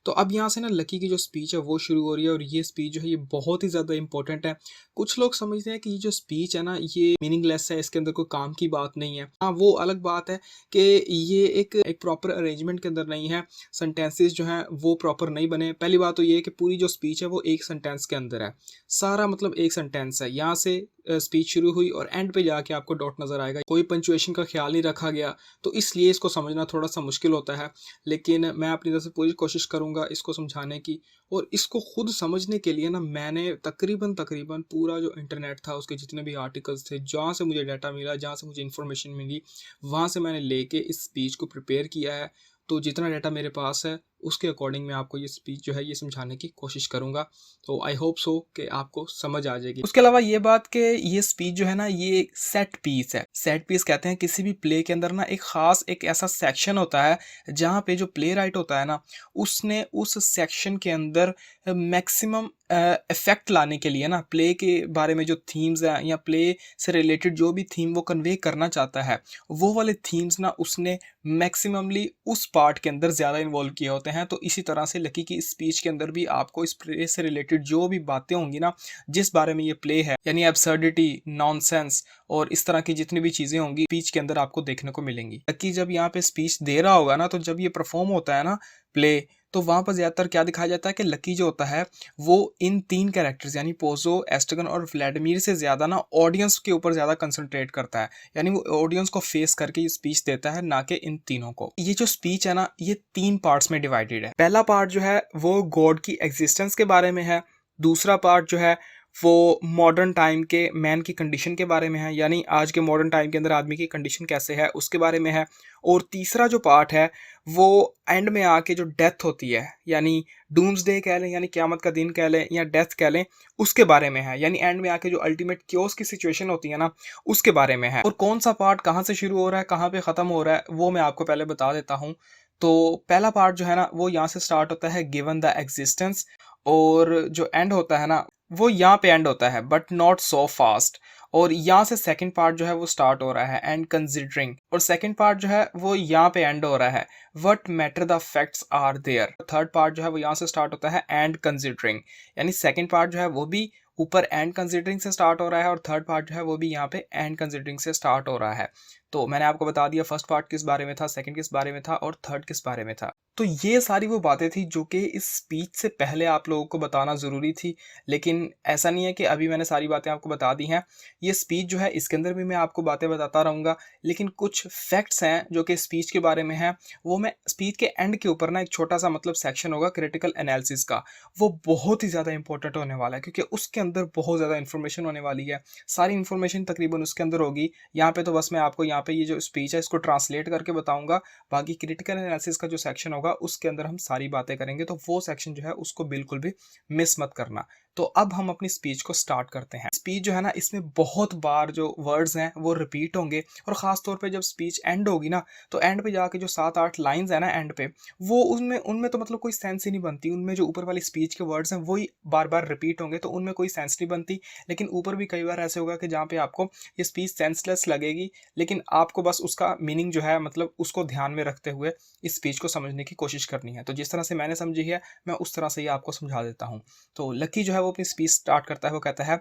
तो अब यहाँ से ना लकी की जो स्पीच है वो शुरू हो रही है और ये स्पीच जो है ये बहुत ही ज़्यादा इंपॉर्टेंट है। कुछ लोग समझते हैं कि ये जो स्पीच है ना ये मीनिंगलेस है, इसके अंदर कोई काम की बात नहीं है। हाँ, वो अलग बात है कि ये एक प्रॉपर अरेंजमेंट के अंदर नहीं है, सेंटेंसेस जो हैं वो प्रॉपर नहीं बने। पहली बात तो ये है कि पूरी जो स्पीच है वो एक सेंटेंस के अंदर है, सारा मतलब एक सेंटेंस है। यहाँ से स्पीच शुरू हुई और एंड पे जाके आपको डॉट नज़र आएगा, कोई पंचुएशन का ख्याल नहीं रखा गया, तो इसलिए इसको समझना थोड़ा सा मुश्किल होता है। लेकिन मैं अपनी तरफ से पूरी कोशिश करूँगा इसको समझाने की, और इसको खुद समझने के लिए ना मैंने तकरीबन तकरीबन पूरा जो इंटरनेट था उसके जितने भी आर्टिकल्स थे, जहाँ से मुझे डाटा मिला, जहाँ से मुझे इन्फॉर्मेशन मिली, वहाँ से मैंने लेके इस स्पीच को प्रिपेयर किया है। तो जितना डाटा मेरे पास है उसके अकॉर्डिंग मैं आपको ये स्पीच जो है ये समझाने की कोशिश करूँगा। तो आई होप सो कि आपको समझ आ जाएगी। उसके अलावा ये बात कि ये स्पीच जो है ना ये सेट पीस है। सेट पीस कहते हैं किसी भी प्ले के अंदर ना एक ख़ास एक ऐसा सेक्शन होता है जहाँ पे जो प्ले राइट होता है ना उसने उस सेक्शन के अंदर मैक्सिमम इफेक्ट लाने के लिए ना प्ले के बारे में जो थीम्स हैं या प्ले से रिलेटेड जो भी थीम वो कन्वे करना चाहता है, वो वाले थीम्स ना उसने मैक्सिममली उस पार्ट के अंदर ज़्यादा इन्वॉल्व किए होते हैं। तो इसी तरह से लकी की स्पीच के अंदर भी आपको इस प्ले से रिलेटेड जो भी बातें होंगी ना, जिस बारे में ये प्ले है, यानी एब्सर्डिटी, नॉनसेंस और इस तरह की जितनी भी चीज़ें होंगी स्पीच के अंदर आपको देखने को मिलेंगी। लकी जब यहाँ पे स्पीच दे रहा होगा ना, तो जब ये परफॉर्म होता है ना प्ले, तो वहाँ पर ज़्यादातर क्या दिखाया जाता है कि लकी जो होता है वो इन 3 कैरेक्टर्स यानी पोज़ो, एस्ट्रगन और व्लादिमीर से ज़्यादा ना ऑडियंस के ऊपर ज़्यादा कंसंट्रेट करता है। यानी वो ऑडियंस को फेस करके ये स्पीच देता है, ना कि इन तीनों को। ये जो स्पीच है ना ये 3 पार्ट्स में डिवाइडेड है। पहला पार्ट जो है वो गॉड की एग्जिस्टेंस के बारे में है। दूसरा पार्ट जो है वो मॉडर्न टाइम के मैन की कंडीशन के बारे में है, यानी आज के मॉडर्न टाइम के अंदर आदमी की कंडीशन कैसे है उसके बारे में है। और तीसरा जो पार्ट है वो एंड में आके जो डेथ होती है, यानी डूम्सडे कह लें यानी क़यामत का दिन कह लें या डेथ कह लें, उसके बारे में है। यानी एंड में आके जो अल्टीमेट क्योस की सिचुएशन होती है ना उसके बारे में है। और कौन सा पार्ट कहाँ से शुरू हो रहा है, कहाँ पे ख़त्म हो रहा है, वो मैं आपको पहले बता देता हूँ। तो पहला पार्ट जो है ना वो यहाँ से स्टार्ट होता है गिवन द एग्जिस्टेंस, और जो एंड होता है ना वो यहाँ पे एंड होता है बट नॉट सो फास्ट। और यहाँ से सेकंड पार्ट जो है वो स्टार्ट हो रहा है एंड कंसिडरिंग, और सेकंड पार्ट जो है वो यहाँ पे एंड हो रहा है what matter the facts are there. Third part जो है वो यहाँ से स्टार्ट होता है एंड कंसिडरिंग, यानी सेकंड पार्ट जो है वो भी ऊपर एंड कंसिडरिंग से स्टार्ट हो रहा है और थर्ड पार्ट जो है वो भी यहाँ पे एंड कंसिडरिंग से स्टार्ट हो रहा है। तो मैंने आपको बता दिया फर्स्ट पार्ट किस बारे में था, सेकंड किस बारे में था और थर्ड किस बारे में था। तो ये सारी वो बातें थी जो कि इस स्पीच से पहले आप लोगों को बताना ज़रूरी थी, लेकिन ऐसा नहीं है कि अभी मैंने सारी बातें आपको बता दी हैं। ये स्पीच जो है इसके अंदर भी मैं आपको बातें बताता रहूँगा, लेकिन कुछ फैक्ट्स हैं जो कि स्पीच के बारे में हैं, वो मैं स्पीच के एंड के ऊपर ना एक छोटा सा मतलब सेक्शन होगा क्रिटिकल एनालिसिस का, वो बहुत ही ज़्यादा इंपॉर्टेंट होने वाला है क्योंकि उसके अंदर बहुत ज़्यादा इन्फॉर्मेशन होने वाली है। सारी इन्फॉर्मेशन तकरीबन उसके अंदर होगी। यहाँ पे तो बस मैं आपको यहाँ पे ये जो स्पीच है इसको ट्रांसलेट करके बताऊँगा, बाकी क्रिटिकल एनालिसिस का जो सेक्शन होगा उसके अंदर हम सारी बातें करेंगे, तो वो सेक्शन जो है उसको बिल्कुल भी मिस मत करना। तो अब हम अपनी स्पीच को स्टार्ट करते हैं। स्पीच जो है ना इसमें बहुत बार जो वर्ड्स हैं वो रिपीट होंगे, और ख़ास तौर पे जब स्पीच एंड होगी ना तो एंड पे जाके जो 7-8 लाइंस है ना एंड पे, वो उनमें उनमें तो मतलब कोई सेंस ही नहीं बनती। उनमें जो ऊपर वाली स्पीच के वर्ड्स हैं वही बार बार रिपीट होंगे, तो उनमें कोई सेंस नहीं बनती। लेकिन ऊपर भी कई बार ऐसे होगा कि जहाँ पे आपको ये स्पीच सेंसलेस लगेगी, लेकिन आपको बस उसका मीनिंग जो है मतलब उसको ध्यान में रखते हुए इस स्पीच को समझने की कोशिश करनी है। तो जिस तरह से मैंने समझी है मैं उस तरह से ही आपको समझा देता हूँ। तो लकी जो है वो अपनी स्पीच स्टार्ट करता है, वो कहता है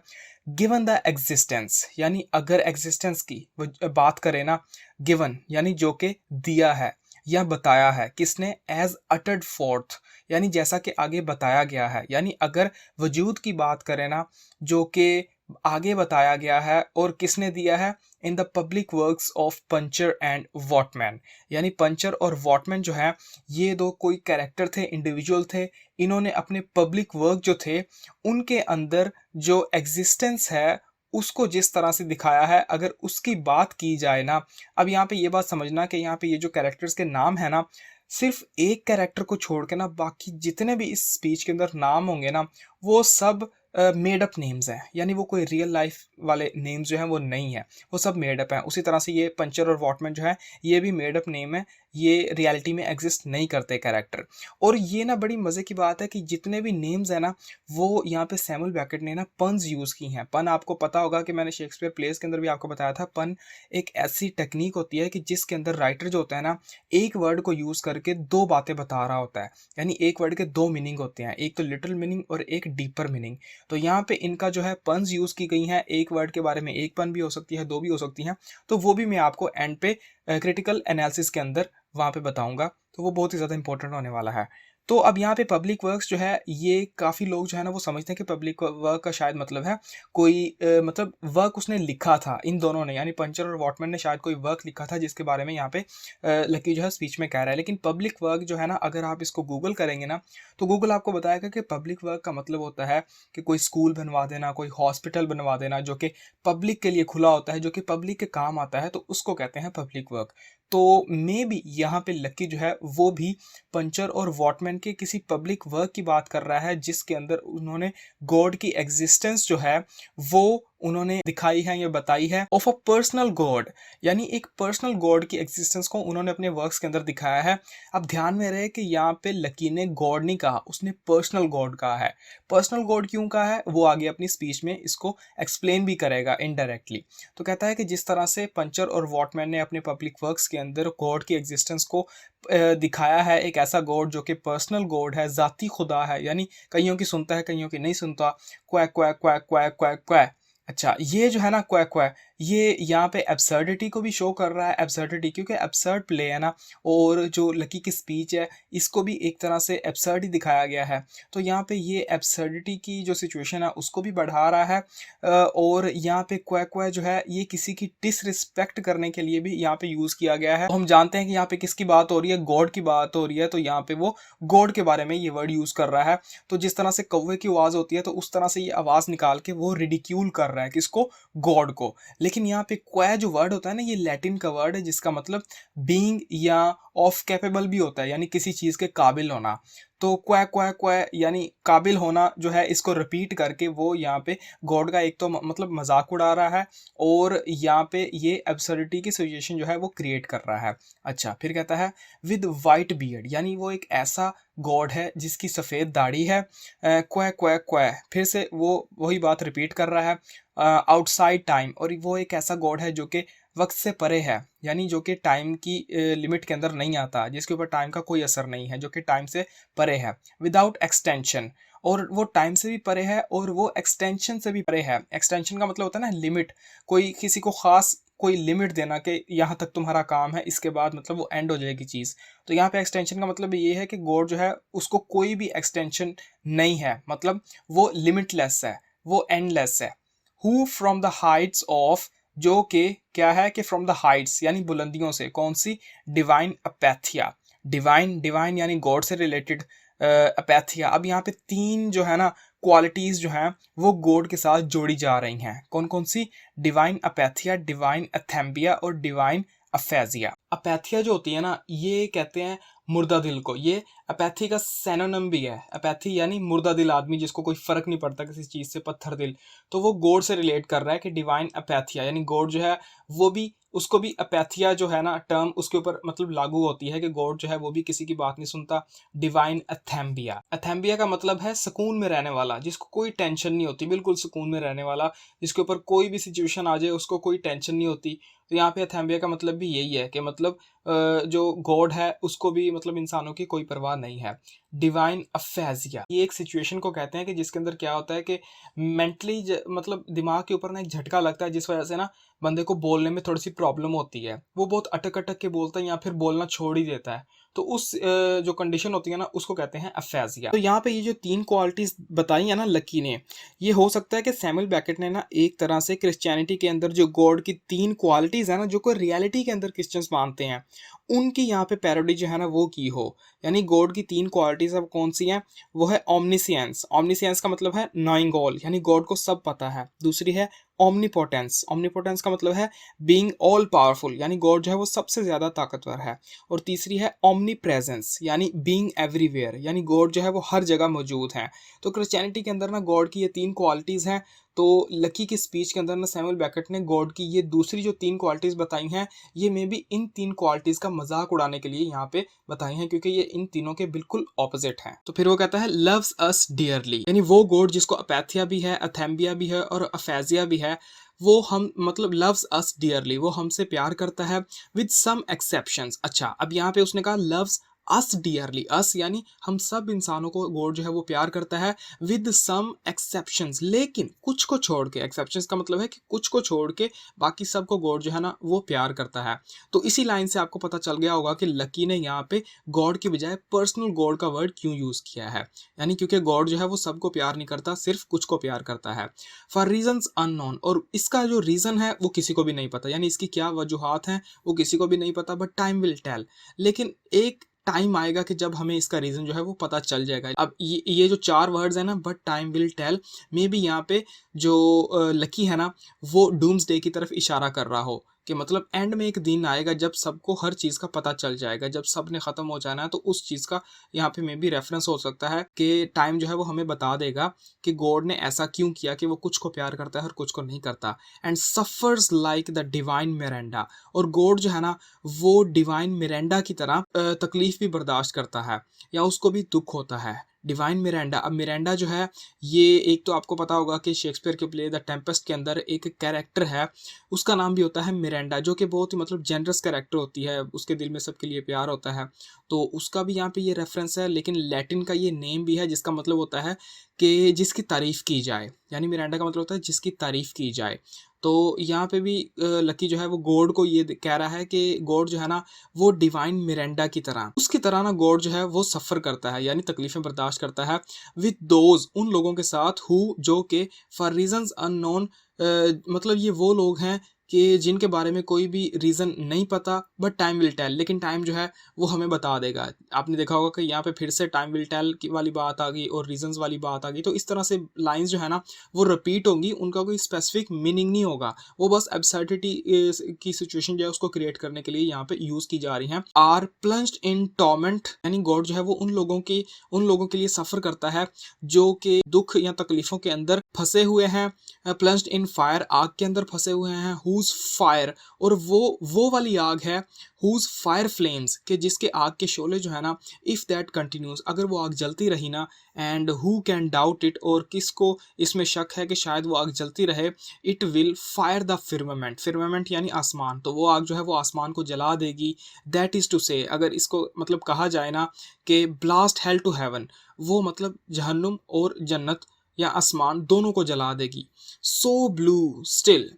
गिवन द एग्जिस्टेंस, यानी अगर एग्जिस्टेंस की वो बात करें ना, गिवन यानी जो कि दिया है या बताया है, किसने, एज अटर्ड फोर्थ यानी जैसा कि आगे बताया गया है, यानी अगर वजूद की बात करें ना जो कि आगे बताया गया है, और किसने दिया है, in the public works of Puncher and Wattman, यानी पंचर और वॉटमैन जो है ये दो कोई कैरेक्टर थे, इंडिविजुअल थे। इन्होंने अपने पब्लिक वर्क जो थे उनके अंदर जो एग्जिस्टेंस है उसको जिस तरह से दिखाया है, अगर उसकी बात की जाए ना, अब यहाँ पे ये बात समझना कि यहाँ पे ये जो कैरेक्टर्स के नाम है ना, सिर्फ एक कैरेक्टर को छोड़ के ना बाकी जितने भी इस स्पीच के अंदर नाम होंगे ना वो सब मेड अप नेम्स हैं, यानी वो कोई रियल लाइफ वाले नेम्स जो हैं वो नहीं है, वो सब मेड अप हैं। उसी तरह से ये पंचर और वॉटमैन जो है ये भी मेड अप नेम है, ये रियलिटी में एग्जिस्ट नहीं करते कैरेक्टर। और ये ना बड़ी मज़े की बात है कि जितने भी नेम्स हैं ना वो यहाँ पे सैमुअल बेकेट ने ना पन्स यूज़ की हैं। पन आपको पता होगा कि मैंने शेक्सपियर प्लेस के अंदर भी आपको बताया था, पन एक ऐसी टेक्निक होती है कि जिसके अंदर राइटर जो होता है ना एक वर्ड को यूज़ करके दो बातें बता रहा होता है, यानी एक वर्ड के दो मीनिंग होते हैं, एक तो लिटिल मीनिंग और एक डीपर मीनिंग। तो यहाँ पे इनका जो है पन्स यूज़ की गई हैं, एक वर्ड के बारे में एक पन भी हो सकती है, दो भी हो सकती हैं, तो वो भी मैं आपको एंड पे क्रिटिकल एनालिसिस के अंदर वहाँ पे बताऊँगा, तो वो बहुत ही ज़्यादा इंपॉर्टेंट होने वाला है। तो अब यहाँ पे पब्लिक वर्क्स जो है ये काफ़ी लोग जो है ना वो समझते हैं कि पब्लिक वर्क का शायद मतलब है कोई मतलब वर्क उसने लिखा था, इन दोनों ने यानी पंचर और वॉटमैन ने शायद कोई वर्क लिखा था जिसके बारे में यहाँ पे लकी जो है स्पीच में कह रहा है। लेकिन पब्लिक वर्क जो है ना अगर आप इसको गूगल करेंगे ना तो गूगल आपको बताएगा कि पब्लिक वर्क का मतलब होता है कि कोई स्कूल बनवा देना, कोई हॉस्पिटल बनवा देना जो कि पब्लिक के लिए खुला होता है, जो कि पब्लिक के काम आता है, तो उसको कहते हैं पब्लिक वर्क। तो मे बी यहाँ पे लकी जो है वो भी पंचर और वॉटमैन के किसी पब्लिक वर्क की बात कर रहा है जिसके अंदर उन्होंने गॉड की एग्जिस्टेंस जो है वो उन्होंने दिखाई है या बताई है ऑफ अ पर्सनल गॉड, यानी एक पर्सनल गॉड की एग्जिस्टेंस को उन्होंने अपने वर्क्स के अंदर दिखाया है। अब ध्यान में रहे कि यहाँ पे लकी ने गॉड नहीं कहा, उसने पर्सनल गॉड कहा है। पर्सनल गॉड क्यों कहा है वो आगे अपनी स्पीच में इसको एक्सप्लेन भी करेगा इनडायरेक्टली। तो कहता है कि जिस तरह से पंचर और वॉटमैन ने अपने पब्लिक वर्क्स के अंदर गॉड की एग्जिस्टेंस को दिखाया है, एक ऐसा गॉड जो कि पर्सनल गॉड है, ज़ाती खुदा है, यानी कईयों की सुनता है कईयों की नहीं सुनता, quack quack quack quack quack quack. अच्छा ये जो है ना क्वैक क्वैक, ये यहाँ पे एब्सर्डिटी को भी शो कर रहा है, एब्सर्डिटी क्योंकि एब्सर्ड प्ले है ना, और जो लकी की स्पीच है इसको भी एक तरह से एब्सर्ड ही दिखाया गया है। तो यहाँ पे ये एब्सर्डिटी की जो सिचुएशन है उसको भी बढ़ा रहा है और यहाँ पे क्वैक क्वैक जो है ये किसी की डिसरिस्पेक्ट करने के लिए भी यहाँ पे यूज़ किया गया है। तो हम जानते हैं कि यहाँ पे किसकी बात हो रही है, गॉड की बात हो रही है, तो यहाँ पे वो गॉड के बारे में ये वर्ड यूज़ कर रहा है। तो जिस तरह से कौवे की आवाज़ होती है तो उस तरह से ये आवाज़ निकाल के वो रिडिक्यूल कर रहा है किसको, गॉड को। लेकिन यहाँ पे क्वै जो वर्ड होता है ना ये लैटिन का वर्ड है जिसका मतलब बीइंग या ऑफ कैपेबल भी होता है, यानी किसी चीज़ के काबिल होना। तो क्वै क्वै क्वै यानी काबिल होना जो है इसको रिपीट करके वो यहाँ पे गॉड का एक तो मतलब मजाक उड़ा रहा है और यहाँ पे ये एब्सर्डिटी की सिचुएशन जो है वो क्रिएट कर रहा है। अच्छा फिर कहता है विद वाइट बियर्ड, यानी वो एक ऐसा गॉड है जिसकी सफ़ेद दाढ़ी है। क्वै क्वै क्वै फिर से वो वही बात रिपीट कर रहा है। आउटसाइड टाइम, और वो एक ऐसा गॉड है जो कि वक्त से परे है, यानी जो कि टाइम की लिमिट के अंदर नहीं आता, जिसके ऊपर टाइम का कोई असर नहीं है, जो कि टाइम से परे है। विदाउट एक्सटेंशन, और वो टाइम से भी परे है और वो एक्सटेंशन से भी परे है। एक्सटेंशन का मतलब होता है ना लिमिट, कोई किसी को खास कोई लिमिट देना कि यहाँ तक तुम्हारा काम है, इसके बाद मतलब वो एंड हो जाएगी चीज़। तो यहाँ पे एक्सटेंशन का मतलब ये है कि गॉड जो है उसको कोई भी एक्सटेंशन नहीं है, मतलब वो लिमिटलेस है, वो एंडलेस है। Who from the Heights of, जो कि क्या है कि फ्रॉम द हाइट्स यानी बुलंदियों से, कौन सी, डिवाइन अपैथिया। डिवाइन डिवाइन यानी गॉड से रिलेटेड अपैथिया। अब यहाँ पे तीन जो है ना क्वालिटीज़ जो हैं वो गॉड के साथ जोड़ी जा रही हैं। कौन कौन सी, डिवाइन अपैथिया, डिवाइन अथेम्बिया और डिवाइन अफेजिया। अपैथिया जो होती है ना ये कहते हैं मुर्दा दिल को, ये अपैथी का सैनोनिम भी है। अपैथी यानी मुर्दा दिल आदमी जिसको कोई फर्क नहीं पड़ता किसी चीज़ से, पत्थर दिल। तो वो गॉड से रिलेट कर रहा है कि डिवाइन अपैथिया, यानी गॉड जो है वो भी, उसको भी अपैथिया जो है ना टर्म उसके ऊपर मतलब लागू होती है कि गॉड जो है वो भी किसी की बात नहीं सुनता। डिवाइन अथेम्बिया, अथेम्बिया का मतलब है सुकून में रहने वाला, जिसको कोई टेंशन नहीं होती, बिल्कुल सुकून में रहने वाला, जिसके ऊपर कोई भी सिचुएशन आ जाए उसको कोई टेंशन नहीं होती। तो यहाँ पे अथेम्बिया का मतलब भी यही है कि मतलब जो गॉड है उसको भी मतलब इंसानों की कोई परवाह नहीं है। डिवाइन अफेजिया, ये एक सिचुएशन को कहते हैं कि जिसके अंदर क्या होता है कि मेंटली मतलब दिमाग के ऊपर ना एक झटका लगता है जिस वजह से ना बंदे को बोलने में थोड़ी सी प्रॉब्लम होती है, वो बहुत अटक अटक के बोलता है या फिर बोलना छोड़ ही देता है। तो उस जो कंडीशन होती है ना उसको कहते हैं अफेजिया। तो यहाँ पे ये जो तीन क्वालिटीज बताई है ना लकी ने, ये हो सकता है कि सैमुअल बेकेट ने ना एक तरह से क्रिश्चियनिटी के अंदर जो गॉड की तीन क्वालिटीज है ना जो कोई रियलिटी के अंदर क्रिश्चियंस मानते हैं उनकी यहाँ पे पैरोडी जो है ना वो की हो। यानी गॉड की तीन क्वालिटीज अब कौन सी हैं, वो है ओमनिसियंस। ओमनिसियंस का मतलब है नोइंग ऑल, यानी गॉड को सब पता है। दूसरी है ओमनीपोटेंस, ओमनीपोटेंस का मतलब है बीइंग ऑल पावरफुल, यानी गॉड जो है वो सबसे ज़्यादा ताकतवर है। और तीसरी है ओमनी प्रेजेंस, यानी बीइंग एवरीवेयर, यानी गॉड जो है वो हर जगह मौजूद है। तो क्रिश्चियनिटी के अंदर ना गॉड की ये 3 क्वालिटीज़ हैं। तो लकी की स्पीच के अंदर ना सैमुअल बेकेट ने गॉड की ये दूसरी जो 3 क्वालिटीज़ बताई हैं, ये मे बी इन 3 क्वालिटीज़ का मजाक उड़ाने के लिए यहाँ पे बताई हैं, क्योंकि ये इन तीनों के बिल्कुल ऑपोजिट हैं। तो फिर वो कहता है लव्स अस डियरली, यानी वो गॉड जिसको अपैथिया भी है, अथेम्बिया भी है और अफेजिया भी है, वो हम मतलब लव्स अस डियरली, वो हमसे प्यार करता है विद सम एक्सेप्शंस। अच्छा, अब यहाँ पे उसने कहा लव्स अस डियरली, अस यानी हम सब इंसानों को गॉड जो है वो प्यार करता है विद सम एक्सेप्शंस, लेकिन कुछ को छोड़ के। एक्सेप्शंस का मतलब है कि कुछ को छोड़ के बाकी सबको गॉड जो है ना वो प्यार करता है। तो इसी लाइन से आपको पता चल गया होगा कि लकी ने यहाँ पे गॉड की बजाय पर्सनल गॉड का वर्ड क्यों यूज किया है, यानी क्योंकि गॉड जो है वो सबको प्यार नहीं करता, सिर्फ कुछ को प्यार करता है फॉर रीजंस अननोन। और इसका जो रीजन है वो किसी को भी नहीं पता, यानी इसकी क्या वजूहात हैं वो किसी को भी नहीं पता, बट टाइम विल टेल। लेकिन एक टाइम आएगा कि जब हमें इसका रीजन जो है वो पता चल जाएगा। अब ये जो 4 वर्ड्स है ना, but time will tell, maybe यहाँ पे जो लकी है ना वो डूम्सडे की तरफ इशारा कर रहा हो, कि मतलब एंड में एक दिन आएगा जब सबको हर चीज़ का पता चल जाएगा, जब सब ने ख़त्म हो जाना है। तो उस चीज़ का यहाँ पे मे बी रेफरेंस हो सकता है कि टाइम जो है वो हमें बता देगा कि गॉड ने ऐसा क्यों किया कि वो कुछ को प्यार करता है और कुछ को नहीं करता। And suffers like the divine Miranda, और गॉड जो है ना वो डिवाइन मिरांडा की तरह तकलीफ भी बर्दाश्त करता है, या उसको भी दुख होता है। डिवाइन मिरांडा, अब मिरांडा जो है ये एक तो आपको पता होगा कि शेक्सपियर के प्ले द टेम्पेस्ट के अंदर एक कैरेक्टर है, उसका नाम भी होता है मिरांडा, जो कि बहुत ही मतलब जेनरस कैरेक्टर होती है, उसके दिल में सबके लिए प्यार होता है। तो उसका भी यहाँ पे ये रेफरेंस है, लेकिन लैटिन का ये नेम भी है जिसका मतलब होता है कि जिसकी तारीफ़ की जाए, यानी मिरांडा का मतलब होता है जिसकी तारीफ़ की जाए। तो यहाँ पे भी लकी जो है वो गॉड को ये कह रहा है कि गॉड जो है ना वो डिवाइन मिरांडा की तरह, उसकी तरह ना गॉड जो है वो सफ़र करता है, यानी तकलीफ़ें बर्दाश्त करता है विद दोज, उन लोगों के साथ हु जो कि फॉर रीजंस अननोन, मतलब ये वो लोग हैं कि जिनके बारे में कोई भी रीज़न नहीं पता, बट टाइम विल टेल, लेकिन टाइम जो है वो हमें बता देगा। आपने देखा होगा कि यहाँ पे फिर से टाइम विल टेल की वाली बात आ गई और रीजंस वाली बात आ गई। तो इस तरह से लाइंस जो है ना वो रिपीट होंगी, उनका कोई स्पेसिफिक मीनिंग नहीं होगा, वो बस एब्सर्डिटी की सिचुएशन जो है उसको क्रिएट करने के लिए यहाँ पे यूज की जा रही हैं। आर प्लंज्ड इन टॉर्मेंट, यानी गॉड जो है वो उन लोगों के लिए सफ़र करता है जो कि दुख या तकलीफ़ों के अंदर फंसे हुए हैं। प्लंज्ड इन फायर, आग के अंदर फंसे हुए हैं। हुज फायर, और वो वाली आग है हुज फायर फ्लेम्स, के जिसके आग के शोले जो है ना इफ़ दैट कंटिन्यूज, अगर वो आग जलती रही ना, and who can doubt it, और किसको इसमें शक है कि शायद वो आग जलती रहे, इट विल फायर द फिर्मामेंट, फिर्मामेंट यानी आसमान, तो वो आग जो है वो आसमान को जला देगी। दैट इज़ टू से, अगर इसको मतलब कहा जाए ना कि ब्लास्ट हेल टू हेवन, वो मतलब जहन्नुम और जन्नत या आसमान दोनों को जला देगी। सो ब्लू स्टिल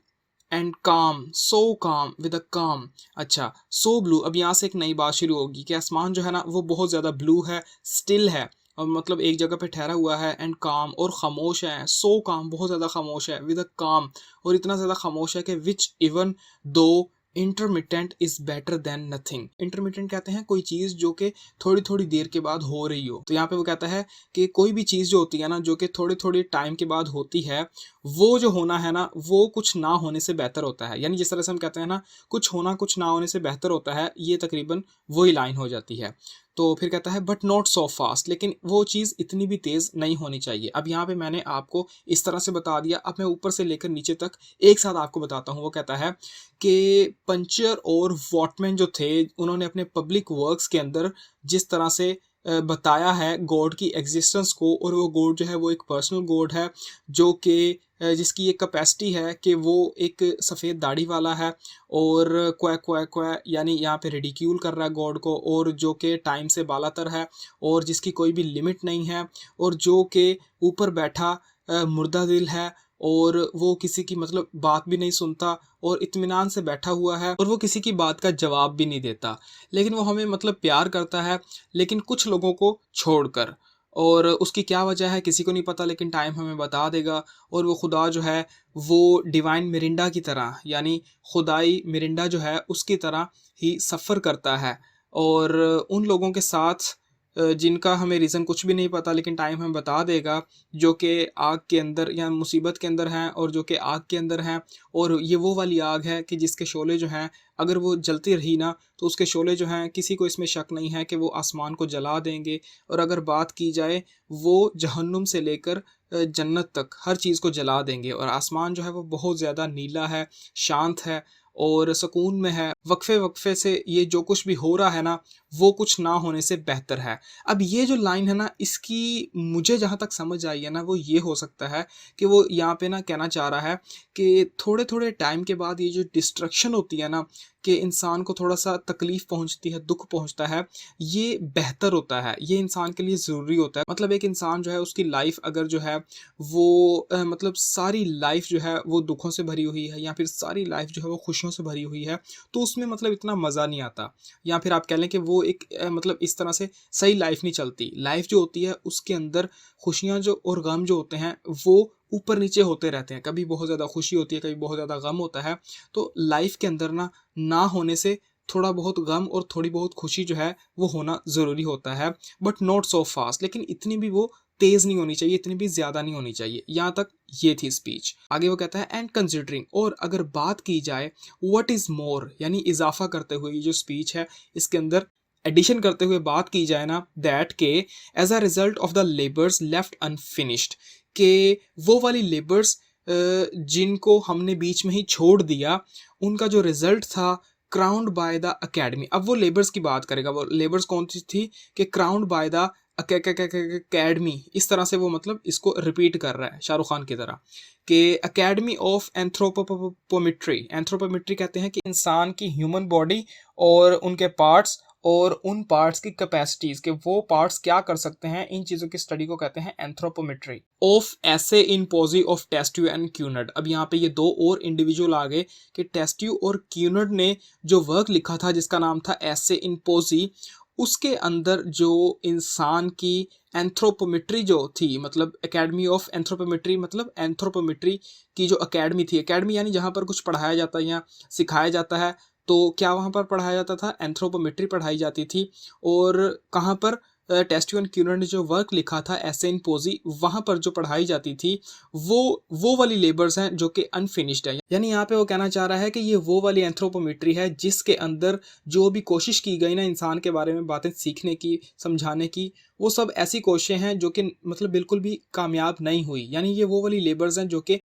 एंड काम, सो काम विद अ काम। अच्छा, सो ब्लू, अब यहाँ से एक नई बात शुरू होगी कि आसमान जो है ना वो बहुत ज़्यादा ब्लू है, स्टिल है, और मतलब एक जगह पे ठहरा हुआ है, एंड काम, और ख़ामोश है। सो काम, बहुत ज़्यादा खामोश है, विद अ काम, और इतना ज़्यादा खामोश है कि which even though intermittent is better than nothing. Intermittent कहते हैं कोई चीज़ जो कि थोड़ी थोड़ी देर के बाद हो रही हो। तो यहाँ पे वो कहता है कि कोई भी चीज़ जो होती है ना जो कि थोड़ी थोड़ी टाइम के बाद होती है, वो जो होना है ना वो कुछ ना होने से बेहतर होता है। यानी जिस तरह से हम कहते हैं ना कुछ होना कुछ ना होने से बेहतर होता है, ये तकरीबन वही लाइन हो जाती है। तो फिर कहता है बट नॉट सो फास्ट, लेकिन वो चीज़ इतनी भी तेज़ नहीं होनी चाहिए। अब यहाँ पे मैंने आपको इस तरह से बता दिया, अब मैं ऊपर से लेकर नीचे तक एक साथ आपको बताता हूँ। वो कहता है कि पंचर और वॉटमैन जो थे, उन्होंने अपने पब्लिक वर्क्स के अंदर जिस तरह से बताया है गॉड की एग्जिस्टेंस को, और वो गॉड जो है वो एक पर्सनल गॉड है जो कि जिसकी एक कैपेसिटी है कि वो एक सफ़ेद दाढ़ी वाला है, और क्वै क्वै क्वै यानी यहाँ पे रिडिक्यूल कर रहा है गॉड को, और जो कि टाइम से बालातर है, और जिसकी कोई भी लिमिट नहीं है, और जो कि ऊपर बैठा मुर्दा दिल है, और वो किसी की मतलब बात भी नहीं सुनता, और इत्मीनान से बैठा हुआ है, और वो किसी की बात का जवाब भी नहीं देता, लेकिन वो हमें मतलब प्यार करता है, लेकिन कुछ लोगों को छोड़कर। और उसकी क्या वजह है किसी को नहीं पता, लेकिन टाइम हमें बता देगा। और वो खुदा जो है वो डिवाइन मिरिंडा की तरह, यानी खुदाई मिरिंडा जो है उसकी तरह ही सफ़र करता है, और उन लोगों के साथ जिनका हमें रीज़न कुछ भी नहीं पता लेकिन टाइम हमें बता देगा, जो कि आग के अंदर या मुसीबत के अंदर हैं और जो कि आग के अंदर हैं। और ये वो वाली आग है कि जिसके शोले जो हैं, अगर वो जलती रही ना तो उसके शोले जो हैं किसी को इसमें शक नहीं है कि वो आसमान को जला देंगे। और अगर बात की जाए, वो जहन्नुम से लेकर जन्नत तक हर चीज़ को जला देंगे। और आसमान जो है वो बहुत ज़्यादा नीला है, शांत है और सुकून में है। वक्फे वक्फे से ये जो कुछ भी हो रहा है ना, वो कुछ ना होने से बेहतर है। अब ये जो लाइन है ना, इसकी मुझे जहाँ तक समझ आई है ना, वो ये हो सकता है कि वो यहाँ पे ना कहना चाह रहा है कि थोड़े थोड़े टाइम के बाद ये जो डिस्ट्रक्शन होती है ना, कि इंसान को थोड़ा सा तकलीफ पहुंचती है, दुख पहुंचता है, ये बेहतर होता है, ये इंसान के लिए ज़रूरी होता है। मतलब एक इंसान जो है, उसकी लाइफ अगर जो है वो मतलब सारी लाइफ जो है वो दुखों से भरी हुई है, या फिर सारी लाइफ जो है वो खुशियों से भरी हुई है, तो उसमें मतलब इतना मज़ा नहीं आता। या फिर आप कह लें कि वो एक मतलब इस तरह से सही लाइफ नहीं चलती। लाइफ जो होती है उसके अंदर खुशियाँ जो और गम जो होते हैं, वो ऊपर नीचे होते रहते हैं। कभी बहुत ज़्यादा खुशी होती है, कभी बहुत ज़्यादा गम होता है। तो लाइफ के अंदर ना होने से थोड़ा बहुत गम और थोड़ी बहुत खुशी जो है वो होना ज़रूरी होता है, बट नॉट सो फास्ट। लेकिन इतनी भी वो तेज़ नहीं होनी चाहिए, इतनी भी ज़्यादा नहीं होनी चाहिए। यहाँ तक ये थी स्पीच। आगे वो कहता है एंड कंसिडरिंग, और अगर बात की जाए व्हाट इज़ मोर, यानी इजाफा करते हुए ये जो स्पीच है इसके अंदर एडिशन करते हुए बात की जाए ना, दैट के as a result of the labours left unfinished, के वो वाली लेबर्स जिनको हमने बीच में ही छोड़ दिया, उनका जो रिजल्ट था क्राउन्ड बाय द अकेडमी। अब वो लेबर्स की बात करेगा। वो लेबर्स कौन सी थी कि क्राउन्ड बाय द अकेडमी, इस तरह से वो मतलब इसको रिपीट कर रहा है शाहरुख खान की तरह, कि अकेडमी ऑफ एंथ्रोपोमेट्री। एंथ्रोपोमेट्री कहते हैं कि इंसान की ह्यूमन बॉडी और उनके पार्ट्स और उन पार्ट्स की कैपेसिटीज, के वो पार्ट्स क्या कर सकते हैं, इन चीज़ों की स्टडी को कहते हैं anthropometry. Of essay in Pozzi of Testut and Cuneard. अब यहाँ पे ये दो और इंडिविजुअल आ गए कि टेस्ट्यू और क्यूनर्ड ने जो वर्क लिखा था जिसका नाम था एसे इन पोजी, उसके अंदर जो इंसान की एंथ्रोपोमेट्री जो थी, मतलब एकेडमी ऑफ एंथ्रोपोमेट्री, मतलब एंथ्रोपोमेट्री की जो एकेडमी थी, एकेडमी यानी जहाँ पर कुछ पढ़ाया जाता है या सिखाया जाता है, तो क्या वहाँ पर पढ़ाया जाता था, एंथ्रोपोमेट्री पढ़ाई जाती थी। और कहाँ पर, टेस्ट्यू एंड क्यूनर ने जो वर्क लिखा था एसे इन पोजी, वहाँ पर जो पढ़ाई जाती थी वो वाली लेबर्स हैं जो कि अनफिनिश्ड है। यानी यहाँ पे वो कहना चाह रहा है कि ये वो वाली एंथ्रोपोमेट्री है जिसके अंदर जो भी कोशिश की गई ना इंसान के बारे में बातें सीखने की, समझाने की, वो सब ऐसी कोशिशें हैं जो कि मतलब बिल्कुल भी कामयाब नहीं हुई। यानी ये वो वाली लेबर्स हैं जो कि